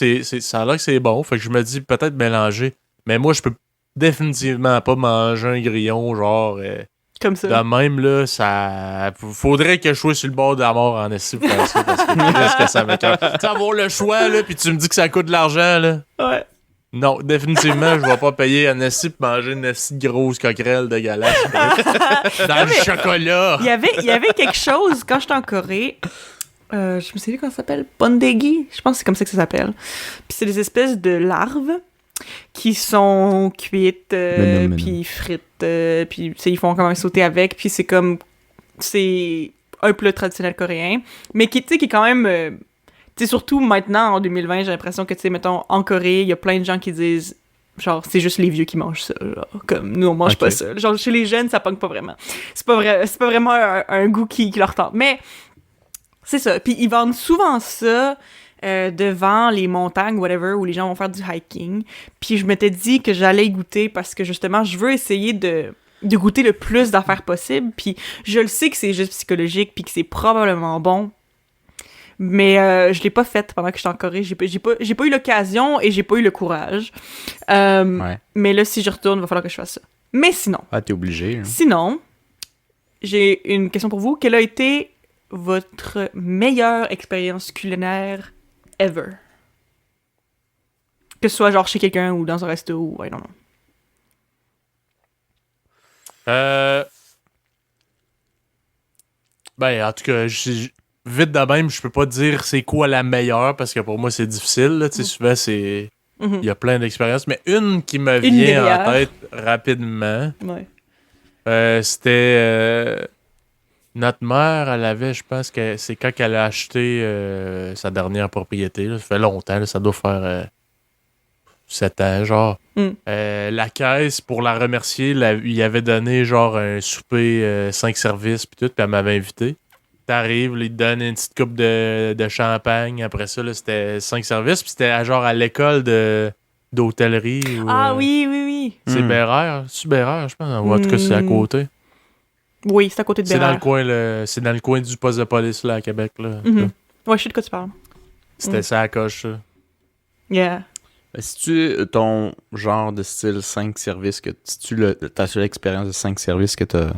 c'est bon. Fait que je me dis peut-être mélanger. Mais moi, je peux définitivement pas manger un grillon, genre. Comme ça. De même, là, ça. Faudrait que je sois sur le bord de la mort en esti pour faire ça parce que ça m'écoeure. Tu sais, avoir le choix, là, puis tu me dis que ça coûte de l'argent, là. Ouais. Non, définitivement, je vais pas payer un esti pour manger une esti de grosse coquerelle dégueulasse. Dans le chocolat. Il y avait quelque chose quand j'étais en Corée. Je me souviens comment ça s'appelle. Bondegi. Je pense que c'est comme ça que ça s'appelle. Puis c'est des espèces de larves qui sont cuites, Mais non. puis frites, puis tu sais, ils font quand même sauter avec, puis c'est comme... C'est un plat traditionnel coréen, mais qui, tu sais, qui est quand même... tu sais, surtout maintenant, en 2020, j'ai l'impression que, tu sais, mettons, en Corée, il y a plein de gens qui disent... Genre, c'est juste les vieux qui mangent ça, genre, comme nous, on mange pas ça. Genre, chez les jeunes, ça pogne pas vraiment. C'est pas vraiment un goût qui leur tente. Mais, c'est ça. Puis ils vendent souvent ça devant les montagnes, whatever, où les gens vont faire du hiking. Puis je m'étais dit que j'allais y goûter parce que, justement, je veux essayer de goûter le plus d'affaires possible. Puis je le sais que c'est juste psychologique, puis que c'est probablement bon. Mais je l'ai pas faite pendant que j'étais en Corée. J'ai pas eu l'occasion et j'ai pas eu le courage. Mais là, si je retourne, il va falloir que je fasse ça. Mais sinon... Ah, t'es obligé. Hein. Sinon, j'ai une question pour vous. Quelle a été votre meilleure expérience culinaire ever? Que ce soit genre chez quelqu'un ou dans un resto ou I don't know. Ben, en tout cas, vite de même, je peux pas dire c'est quoi la meilleure parce que pour moi, c'est difficile. Là. Tu sais, souvent, c'est. Il y a plein d'expériences, mais une qui me vient en tête rapidement, c'était notre mère, elle avait, je pense que c'est quand elle a acheté sa dernière propriété. Là, ça fait longtemps, là, ça doit faire 7 ans, genre. La caisse, pour la remercier, il avait donné genre un souper 5 services, puis tout, puis elle m'avait invité. T'arrives, ils te donnent une petite coupe de champagne. Après ça, là, c'était 5 services. Puis c'était genre à l'école d'hôtellerie. Oui. C'est Bérère. C'est Bérère, je pense. Ou en tout cas, c'est à côté. Oui, c'est à côté de Bérère. C'est dans le coin du poste de police, là, à Québec. Là. Ouais, je sais de quoi tu parles. C'était ça à coche, ça. Yeah. Si tu ton genre de style 5 services, ta seule expérience de 5 services que t'as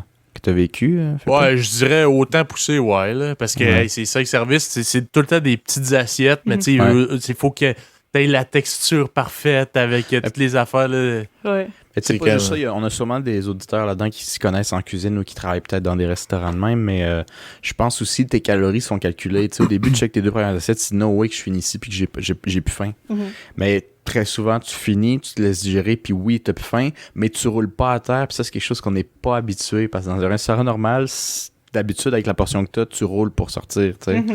vécu? Ouais, je dirais autant poussé, ouais, là, parce que hey, ces 5 services, c'est tout le temps des petites assiettes, mais tu sais, il faut que t'aies la texture parfaite avec toutes les affaires. Là. Ouais. C'est pas juste ça, on a sûrement des auditeurs là-dedans qui s'y connaissent en cuisine ou qui travaillent peut-être dans des restaurants de même, mais je pense aussi que tes calories sont calculées. T'sais, au début, tu checkes tes 2 premières assiettes, c'est no way que je finis ici puis que j'ai plus faim. Mais très souvent, tu finis, tu te laisses digérer, puis oui, t'as plus faim, mais tu roules pas à terre, puis ça, c'est quelque chose qu'on n'est pas habitué, parce que dans un restaurant normal, d'habitude, avec la portion que t'as, tu roules pour sortir, tu sais.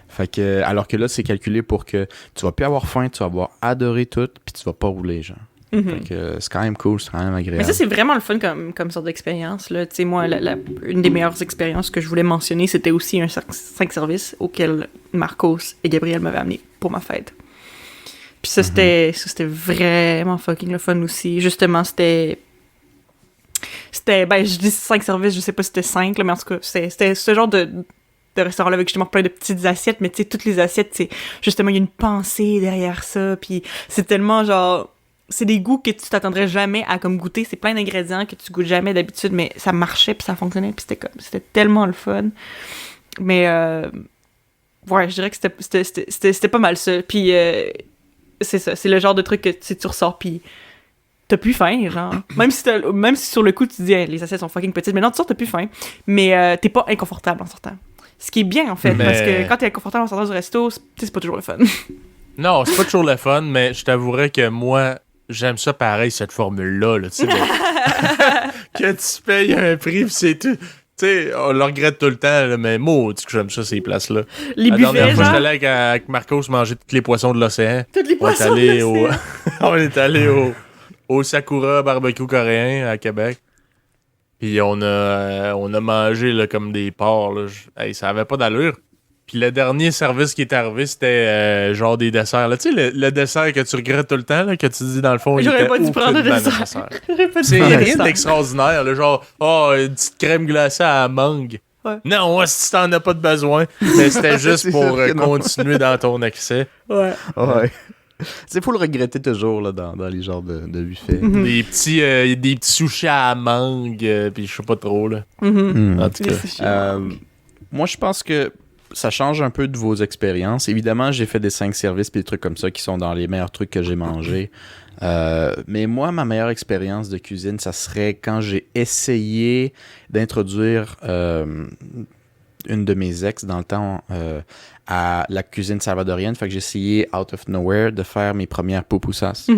Fait que, alors que là, c'est calculé pour que tu vas plus avoir faim, tu vas avoir adoré tout, puis tu vas pas rouler, genre. Fait que c'est quand même cool, c'est quand même agréable. Mais ça, c'est vraiment le fun comme sorte d'expérience. Tu sais, moi, une des meilleures expériences que je voulais mentionner, c'était aussi un 5 services auquel Marcos et Gabriel m'avaient amené pour ma fête. Puis ça, c'était vraiment fucking le fun aussi. Justement, c'était, ben, je dis 5 services, je sais pas si c'était 5, là, mais en tout cas, c'était ce genre de restaurant-là avec justement plein de petites assiettes, mais tu sais, toutes les assiettes, c'est justement, il y a une pensée derrière ça, puis c'est tellement genre... C'est des goûts que tu t'attendrais jamais à comme goûter. C'est plein d'ingrédients que tu goûtes jamais d'habitude, mais ça marchait, puis ça fonctionnait, puis c'était tellement le fun. Mais, ouais, je dirais que c'était pas mal ça. Puis, c'est ça, c'est le genre de truc que tu ressors, puis t'as plus faim, genre. Même si sur le coup, tu dis, hey, les assiettes sont fucking petites, mais non, tu sors, t'as plus faim. Mais t'es pas inconfortable en sortant. Ce qui est bien, en fait, parce que quand t'es inconfortable en sortant du resto, c'est pas toujours le fun. Non, c'est pas toujours le fun, mais je t'avouerais que moi... J'aime ça pareil, cette formule-là, là, tu sais, que tu payes un prix pis c'est tout. Tu sais, on le regrette tout le temps, là, mais maudit que j'aime ça, ces places-là. Les buffets, la dernière fois, genre? j'étais allé avec Marcos manger tous les poissons de l'océan. Tous les poissons de l'océan! On est allé au Sakura barbecue coréen à Québec. Puis on a mangé là, comme des porcs. Là. Hey, ça avait pas d'allure. Puis le dernier service qui est arrivé, c'était genre des desserts. Tu sais, le dessert que tu regrettes tout le temps, là, que tu dis dans le fond, j'aurais pas dû prendre le dessert. C'est rien d'extraordinaire. Là, genre, une petite crème glacée à la mangue. Ouais. Non, si t'en as pas de besoin. Mais c'était juste pour continuer dans ton excès. Ouais. C'est faut le regretter toujours là, dans les genres de buffets. Des petits sushis à la mangue, puis je sais pas trop. Là. En tout cas. Moi, je pense que ça change un peu de vos expériences. Évidemment, j'ai fait des 5 services et des trucs comme ça qui sont dans les meilleurs trucs que j'ai mangés. Mais moi, ma meilleure expérience de cuisine, ça serait quand j'ai essayé d'introduire une de mes ex dans le temps à la cuisine salvadorienne. Fait que j'ai essayé, out of nowhere, de faire mes premières pupusas.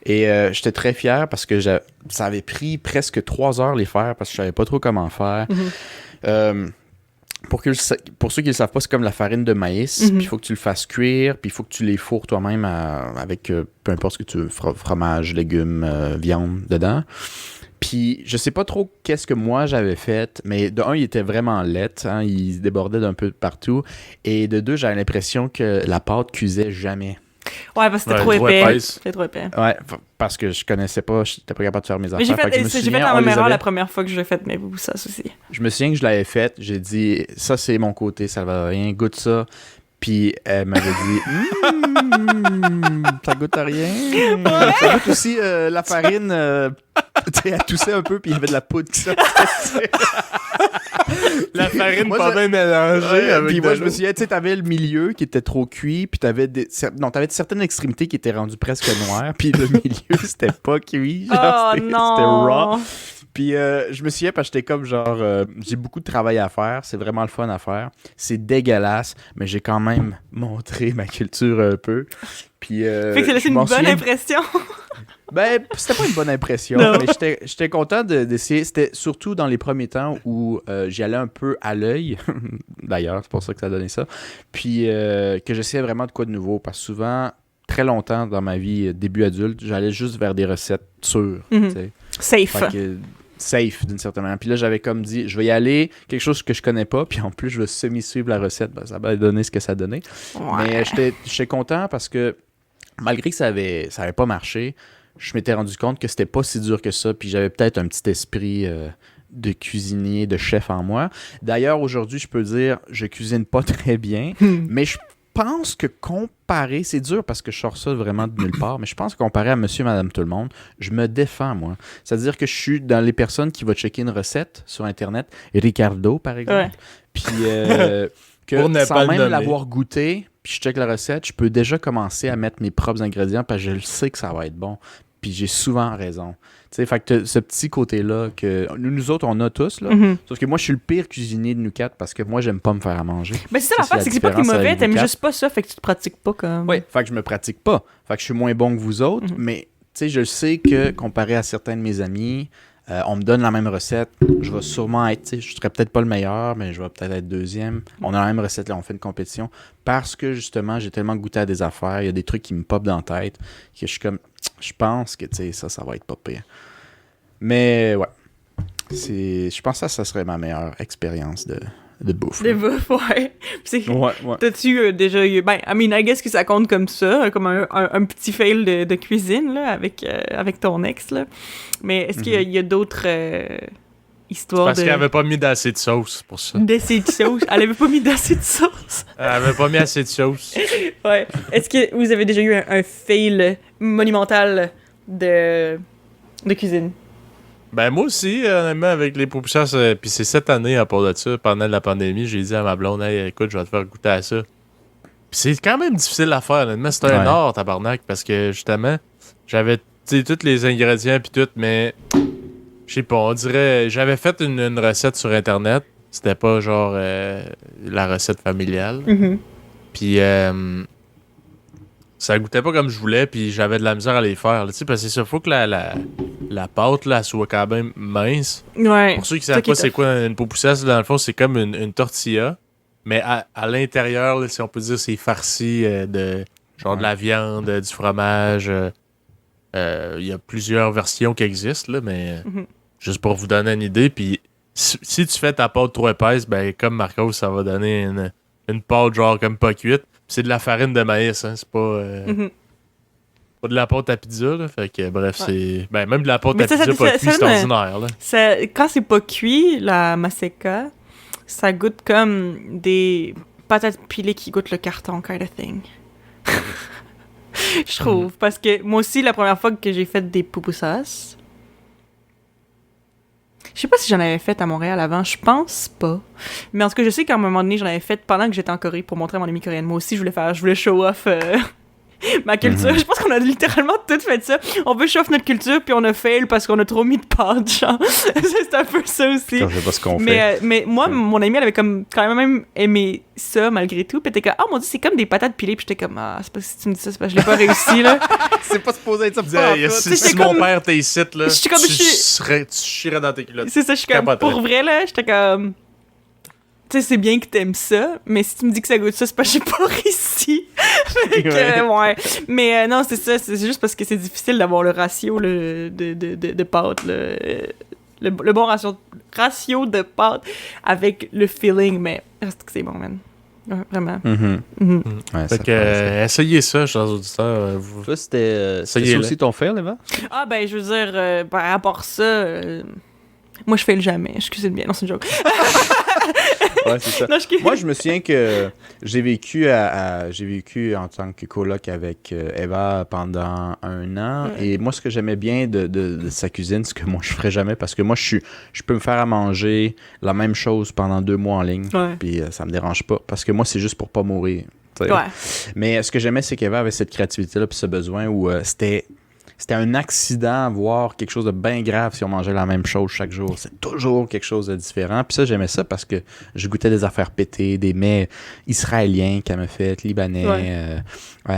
Et j'étais très fier parce que ça avait pris presque 3 heures les faire parce que je savais pas trop comment faire. Pour ceux qui ne le savent pas, c'est comme la farine de maïs. Puis il faut que tu le fasses cuire. Puis il faut que tu les fourres toi-même avec peu importe ce que tu veux, fromage, légumes, viande dedans. Puis je sais pas trop qu'est-ce que moi j'avais fait, mais de un, il était vraiment laid, hein, il se débordait d'un peu partout. Et de deux, j'avais l'impression que la pâte cuisait jamais. Ouais, parce que c'était trop épais. C'était trop épais. Ouais, parce que je connaissais pas, j'étais pas capable de faire mes affaires. J'ai fait la même erreur la première fois que j'ai fait mes pupusas aussi. Je me souviens que je l'avais faite, j'ai dit, ça c'est mon côté, ça va rien, goûte ça. Puis elle m'avait dit, ça goûte à rien. Ouais. Ça goûte aussi la farine Tu sais, elle toussait un peu, puis il y avait de la poudre qui sortait. La farine Moi, pas je- bien mélangée avec Puis de moi, je me l'eau. souviens, tu sais, t'avais le milieu qui était trop cuit, puis t'avais certaines extrémités qui étaient rendues presque noires, puis le milieu, c'était pas cuit. Genre, Oh c'était non! raw. Puis je me souviens parce que j'étais comme genre j'ai beaucoup de travail à faire, c'est vraiment le fun à faire. C'est dégueulasse, mais j'ai quand même montré ma culture un peu. Puis Fait que ça laisse je une m'en bonne souviens- impression. Ben, c'était pas une bonne impression, Non. mais j'étais content d'essayer. C'était surtout dans les premiers temps où j'y allais un peu à l'œil. D'ailleurs, c'est pour ça que ça a donné ça. Puis que j'essayais vraiment de quoi de nouveau. Parce que souvent, très longtemps dans ma vie, début adulte, j'allais juste vers des recettes sûres. Mhm. Tu sais. Safe. Fait que, safe d'une certaine manière. Puis là, j'avais comme dit, je vais y aller, quelque chose que je connais pas, puis en plus, je vais semi-suivre la recette. Ben, ça va donner ce que ça donnait. Ouais. Mais j'étais content parce que malgré que ça avait pas marché, je m'étais rendu compte que c'était pas si dur que ça, puis j'avais peut-être un petit esprit de cuisinier, de chef en moi. D'ailleurs, aujourd'hui, je peux dire, je cuisine pas très bien, mais je pense que comparé, c'est dur parce que je sors ça vraiment de nulle part, mais je pense que comparé à monsieur, madame, tout le monde, je me défends, moi. C'est-à-dire que je suis dans les personnes qui vont checker une recette sur Internet, Ricardo, par exemple, Ouais. puis Pour ne que pas sans le même nommer. l'avoir goûté, puis je check la recette, je peux déjà commencer à mettre mes propres ingrédients parce que je le sais que ça va être bon. Puis j'ai souvent raison. Tu sais, fait que ce petit côté-là que nous autres, on a tous, là. Mhm. Sauf que moi, je suis le pire cuisinier de nous quatre parce que moi, j'aime pas me faire à manger. Ben, c'est ça Ça, l'affaire, c'est c'est que la c'est pas que t'es différence mauvais, avec t'aimes vous quatre. juste pas ça, fait que tu te pratiques pas comme. Oui, fait que je me pratique pas. Fait que je suis moins bon que vous autres, mais tu sais, je sais que comparé à certains de mes amis, on me donne la même recette, je vais sûrement être, tu sais, je serais peut-être pas le meilleur, mais je vais peut-être être deuxième. On a la même recette, là, on fait une compétition, parce que justement, j'ai tellement goûté à des affaires, il y a des trucs qui me popent dans la tête, que je suis comme, je pense que, tu sais, ça va être pas pire. Mais, ouais, je pense que ça serait ma meilleure expérience de bouffe. Des bouffe, ouais. C'est- Ouais, ouais. T'as-tu déjà eu. Ben, I mean, I guess que ça compte comme ça, comme un petit fail de cuisine, là, avec ton ex, là. Mais est-ce qu'il y a d'autres histoires Parce de. qu'elle avait pas mis d'assez de sauce pour ça. D'assez de sauce. Elle avait pas mis d'assez de sauce. Elle avait pas mis assez de sauce. Ouais. Est-ce que vous avez déjà eu un fail monumental de cuisine? Ben moi aussi, honnêtement, avec les poussasses, puis c'est cette année à part de ça, pendant la pandémie, j'ai dit à ma blonde, hey, écoute, je vais te faire goûter à ça. Puis c'est quand même difficile à faire, honnêtement, c'est un Ouais. art, tabarnak, parce que justement, j'avais, tu sais, tous les ingrédients puis tout, mais je sais pas, on dirait, j'avais fait une recette sur Internet, c'était pas genre la recette familiale, Mhm. puis ça goûtait pas comme je voulais, puis j'avais de la misère à les faire, là, tu sais, parce que c'est ça, faut que la pâte, là, soit quand même mince. Ouais. Pour ceux qui ça savent qui pas est c'est quoi une pupusas, dans le fond, c'est comme une tortilla, mais à l'intérieur, là, si on peut dire, c'est farci de genre de la viande, du fromage. Il y a plusieurs versions qui existent, là, mais Mhm. juste pour vous donner une idée. Puis si tu fais ta pâte trop épaisse, ben comme Marcos, ça va donner une pâte genre comme pas cuite. Puis c'est de la farine de maïs, hein, c'est pas... Mhm. Pas de la pâte à pizza, là. Fait que, bref, Ouais. c'est... Ben, même de la pâte Mais à ça, pizza ça- pas ça- cuite, c'est ça me- ordinaire, là. Quand c'est pas cuit, la maseca, ça goûte comme des patates pilées qui goûtent le carton, kind of thing. Je trouve. Parce que moi aussi, la première fois que j'ai fait des pupusas, je sais pas si j'en avais fait à Montréal avant, je pense pas. Mais en tout cas, je sais qu'à un moment donné, j'en avais fait pendant que j'étais en Corée pour montrer à mon ami coréenne. Moi aussi, je voulais show off ma culture. Mhm. Je pense qu'on a littéralement tout fait ça. On veut show off notre culture, puis on a fail parce qu'on a trop mis de pâte, genre. C'est un peu ça aussi. Je sais pas ce qu'on fait. Mais moi, mon ami, elle avait comme quand même aimé ça malgré tout. Puis elle était comme, oh mon dieu, c'est comme des patates pilées. Puis j'étais comme, ah, c'est pas si tu me dis ça, c'est parce que je l'ai pas réussi, là. C'est pas supposé être ça. Si J'étais mon comme- père t'es ici, là, J'étais comme- tu chierais dans tes culottes. C'est ça, je suis comme, Capoterais. pour vrai, là, j'étais comme, tu sais, c'est bien que t'aimes ça, mais si tu me dis que ça goûte ça, c'est parce que j'ai pas réussi. Fait que, ouais. Mais non, c'est ça, c'est juste parce que c'est difficile d'avoir le ratio là, de pâte, là. Le bon ratio de pâte avec le feeling, mais reste que c'est bon, man. Ouais, vraiment. Mhm. Mhm. Ouais, Fait ça que, fait- essayez ça, chers auditeurs. Vous... Toi, c'était Ça y ça est, aussi ton fail, Eva? Ah, ben, je veux dire, à part ça, moi, je fais le jamais. Je cuisine bien. Non, c'est une joke. Ouais, c'est ça. Non, je... Moi, je me souviens que j'ai vécu en tant que coloc avec Eva pendant 1 an. Ouais. Et moi, ce que j'aimais bien de sa cuisine, c'est que moi, je ferais jamais parce que moi, je peux me faire à manger la même chose pendant 2 mois en ligne. Ouais. Puis ça me dérange pas parce que moi, c'est juste pour pas mourir. T'sais. Ouais. Mais ce que j'aimais, c'est qu'Eva avait cette créativité-là puis ce besoin où c'était un accident voir quelque chose de bien grave si on mangeait la même chose chaque jour. C'est toujours quelque chose de différent. Puis ça, j'aimais ça parce que je goûtais des affaires pétées, des mets israéliens qu'elle m'a fait, libanais, tu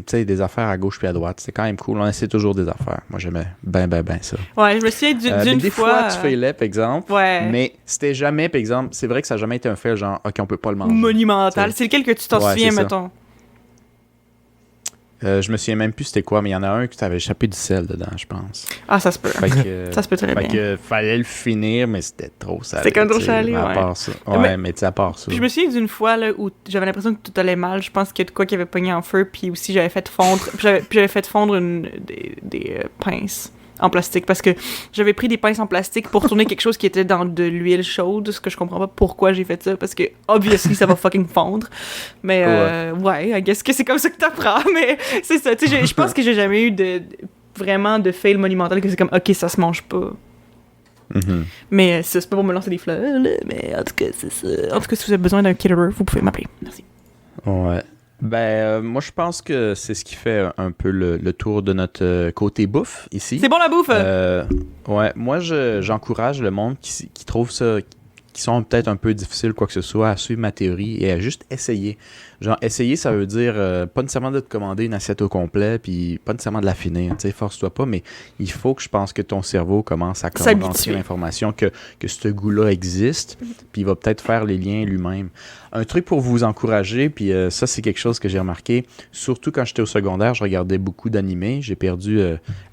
sais, des affaires à gauche puis à droite. C'est quand même cool. On essaie toujours des affaires. Moi, j'aimais bien ça. Ouais, je me souviens d'une des fois, tu failais, par exemple. Ouais. Mais c'était jamais, par exemple, c'est vrai que ça n'a jamais été un fail genre, OK, on peut pas le manger. Monumental. C'est lequel que tu t'en souviens, c'est ça. mettons? Je me souviens même plus c'était quoi, mais il y en a un qui t'avait échappé du sel dedans, je pense. Ah, ça se peut. Fait que, Ça se peut très bien. Fait que fallait le finir, mais c'était trop salé. C'était comme trop t'sais, salé, à ouais. part ça. Ouais, mais tu sais, à part ça. Puis je me souviens d'une fois là, où j'avais l'impression que tout allait mal. Je pense qu'il y a de quoi qui avait pogné en feu, puis aussi j'avais fait fondre, puis j'avais fait fondre des pinces en plastique parce que j'avais pris des pinces en plastique pour tourner quelque chose qui était dans de l'huile chaude, ce que je comprends pas pourquoi j'ai fait ça parce que obviously ça va fucking fondre. Mais ouais, I guess que c'est comme ça que t'apprends, mais c'est ça. Tu sais, je pense que j'ai jamais eu vraiment de fail monumental que c'est comme ok, ça se mange pas. Mhm. Mais ça, c'est pas pour me lancer des fleurs, là, mais en tout cas, c'est ça. En tout cas, si vous avez besoin d'un caterer, vous pouvez m'appeler. Merci. Ouais. Ben, moi, je pense que c'est ce qui fait un peu le tour de notre côté bouffe ici. C'est bon la bouffe! Ouais, moi, j'encourage le monde qui trouve ça, qui sont peut-être un peu difficiles, quoi que ce soit, à suivre ma théorie et à juste essayer. Genre, essayer, ça veut dire pas nécessairement de te commander une assiette au complet, puis pas nécessairement de la finir, tu sais, force-toi pas, mais il faut que je pense que ton cerveau commence à rentrer l'information que ce goût-là existe, puis il va peut-être faire les liens lui-même. Un truc pour vous encourager, puis ça, c'est quelque chose que j'ai remarqué, surtout quand j'étais au secondaire, je regardais beaucoup d'animés, j'ai perdu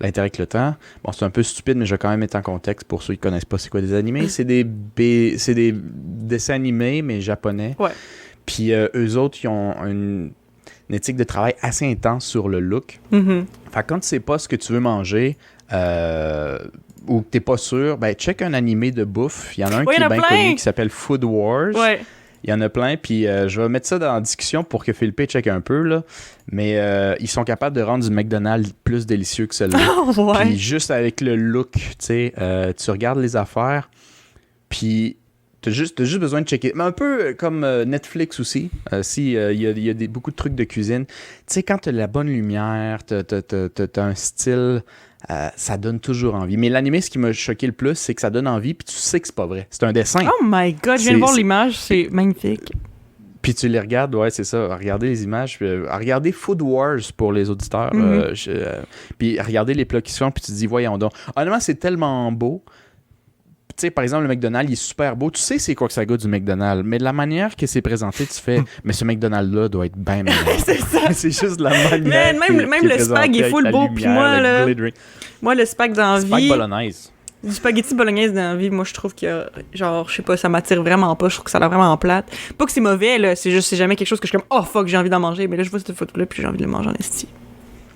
l'intérêt avec le temps. Bon, c'est un peu stupide, mais je vais quand même mettre en contexte pour ceux qui connaissent pas c'est quoi des animés. C'est des dessins animés, mais japonais. Ouais. Puis eux autres, ils ont une éthique de travail assez intense sur le look. Mm-hmm. Fait que quand tu sais pas ce que tu veux manger ou que t'es pas sûr, ben check un animé de bouffe. Il y en a un qui est bien connu qui s'appelle Food Wars. Ouais. Il y en a plein, puis je vais mettre ça dans la discussion pour que Philippe check un peu, là. Mais ils sont capables de rendre du McDonald's plus délicieux que celui-là. Oh, ouais. Puis juste avec le look, tu sais, tu regardes les affaires, puis t'as juste besoin de checker. Mais un peu comme Netflix aussi. Il y a beaucoup de trucs de cuisine. Tu sais, quand t'as la bonne lumière, t'as un style, ça donne toujours envie. Mais l'animé, ce qui m'a choqué le plus, c'est que ça donne envie, puis tu sais que c'est pas vrai. C'est un dessin. Oh my god, je viens de voir l'image, c'est magnifique. Puis tu les regardes, ouais, c'est ça. Regardez les images. Regardez Food Wars pour les auditeurs. Puis regardez les plats qui se font, puis tu te dis, voyons donc. Honnêtement, c'est tellement beau. Tu sais, par exemple, le McDonald's, il est super beau. Tu sais c'est quoi que ça goûte du McDonald's. Mais de la manière que c'est présenté, tu fais, mais ce McDonald's-là doit être bien meilleur. C'est ça. C'est juste la manière. Même le spag est full beau. Puis moi, le spag d'envie. Spag bolognaise. Du spaghetti bolognaise d'envie, moi, je trouve que, genre, je sais pas, ça m'attire vraiment pas. Je trouve que ça a l'air vraiment plate. Pas que c'est mauvais, là. C'est juste, c'est jamais quelque chose que je suis comme, oh fuck, j'ai envie d'en manger. Mais là, je vois cette photo-là, puis j'ai envie de le manger en esti.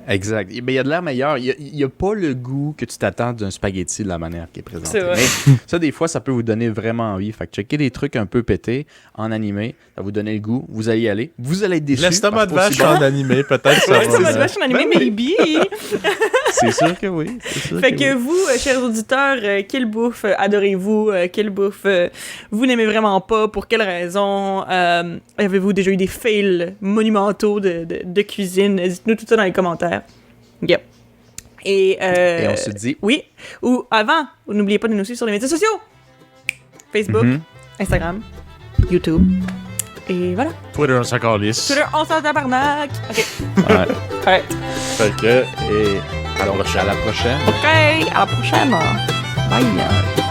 Exact. Mais il y a de l'air meilleur. Il n'y a pas le goût que tu t'attends d'un spaghetti de la manière qui est présentée. C'est vrai. Mais ça, des fois, ça peut vous donner vraiment envie. Fait que checker des trucs un peu pétés en animé, ça va vous donner le goût. Vous allez y aller. Vous allez être déçus. L'estomac de vache en animé, peut-être. Ça Ouais, va. c'est vache en animé, maybe. C'est sûr que oui. Fait que vous, chers auditeurs, quelle bouffe adorez-vous? Quelle bouffe vous n'aimez vraiment pas? Pour quelles raisons? Avez-vous déjà eu des fails monumentaux de cuisine? Dites-nous tout ça dans les commentaires. Yep. Et on se dit... Oui. Ou avant, n'oubliez pas de nous suivre sur les médias sociaux. Facebook, Instagram, YouTube. Et voilà. Twitter, on s'en calisse. Twitter, on s'en tabarnak. OK. Ouais. Fait que... Et alors, à la prochaine. OK. À la prochaine. Bye.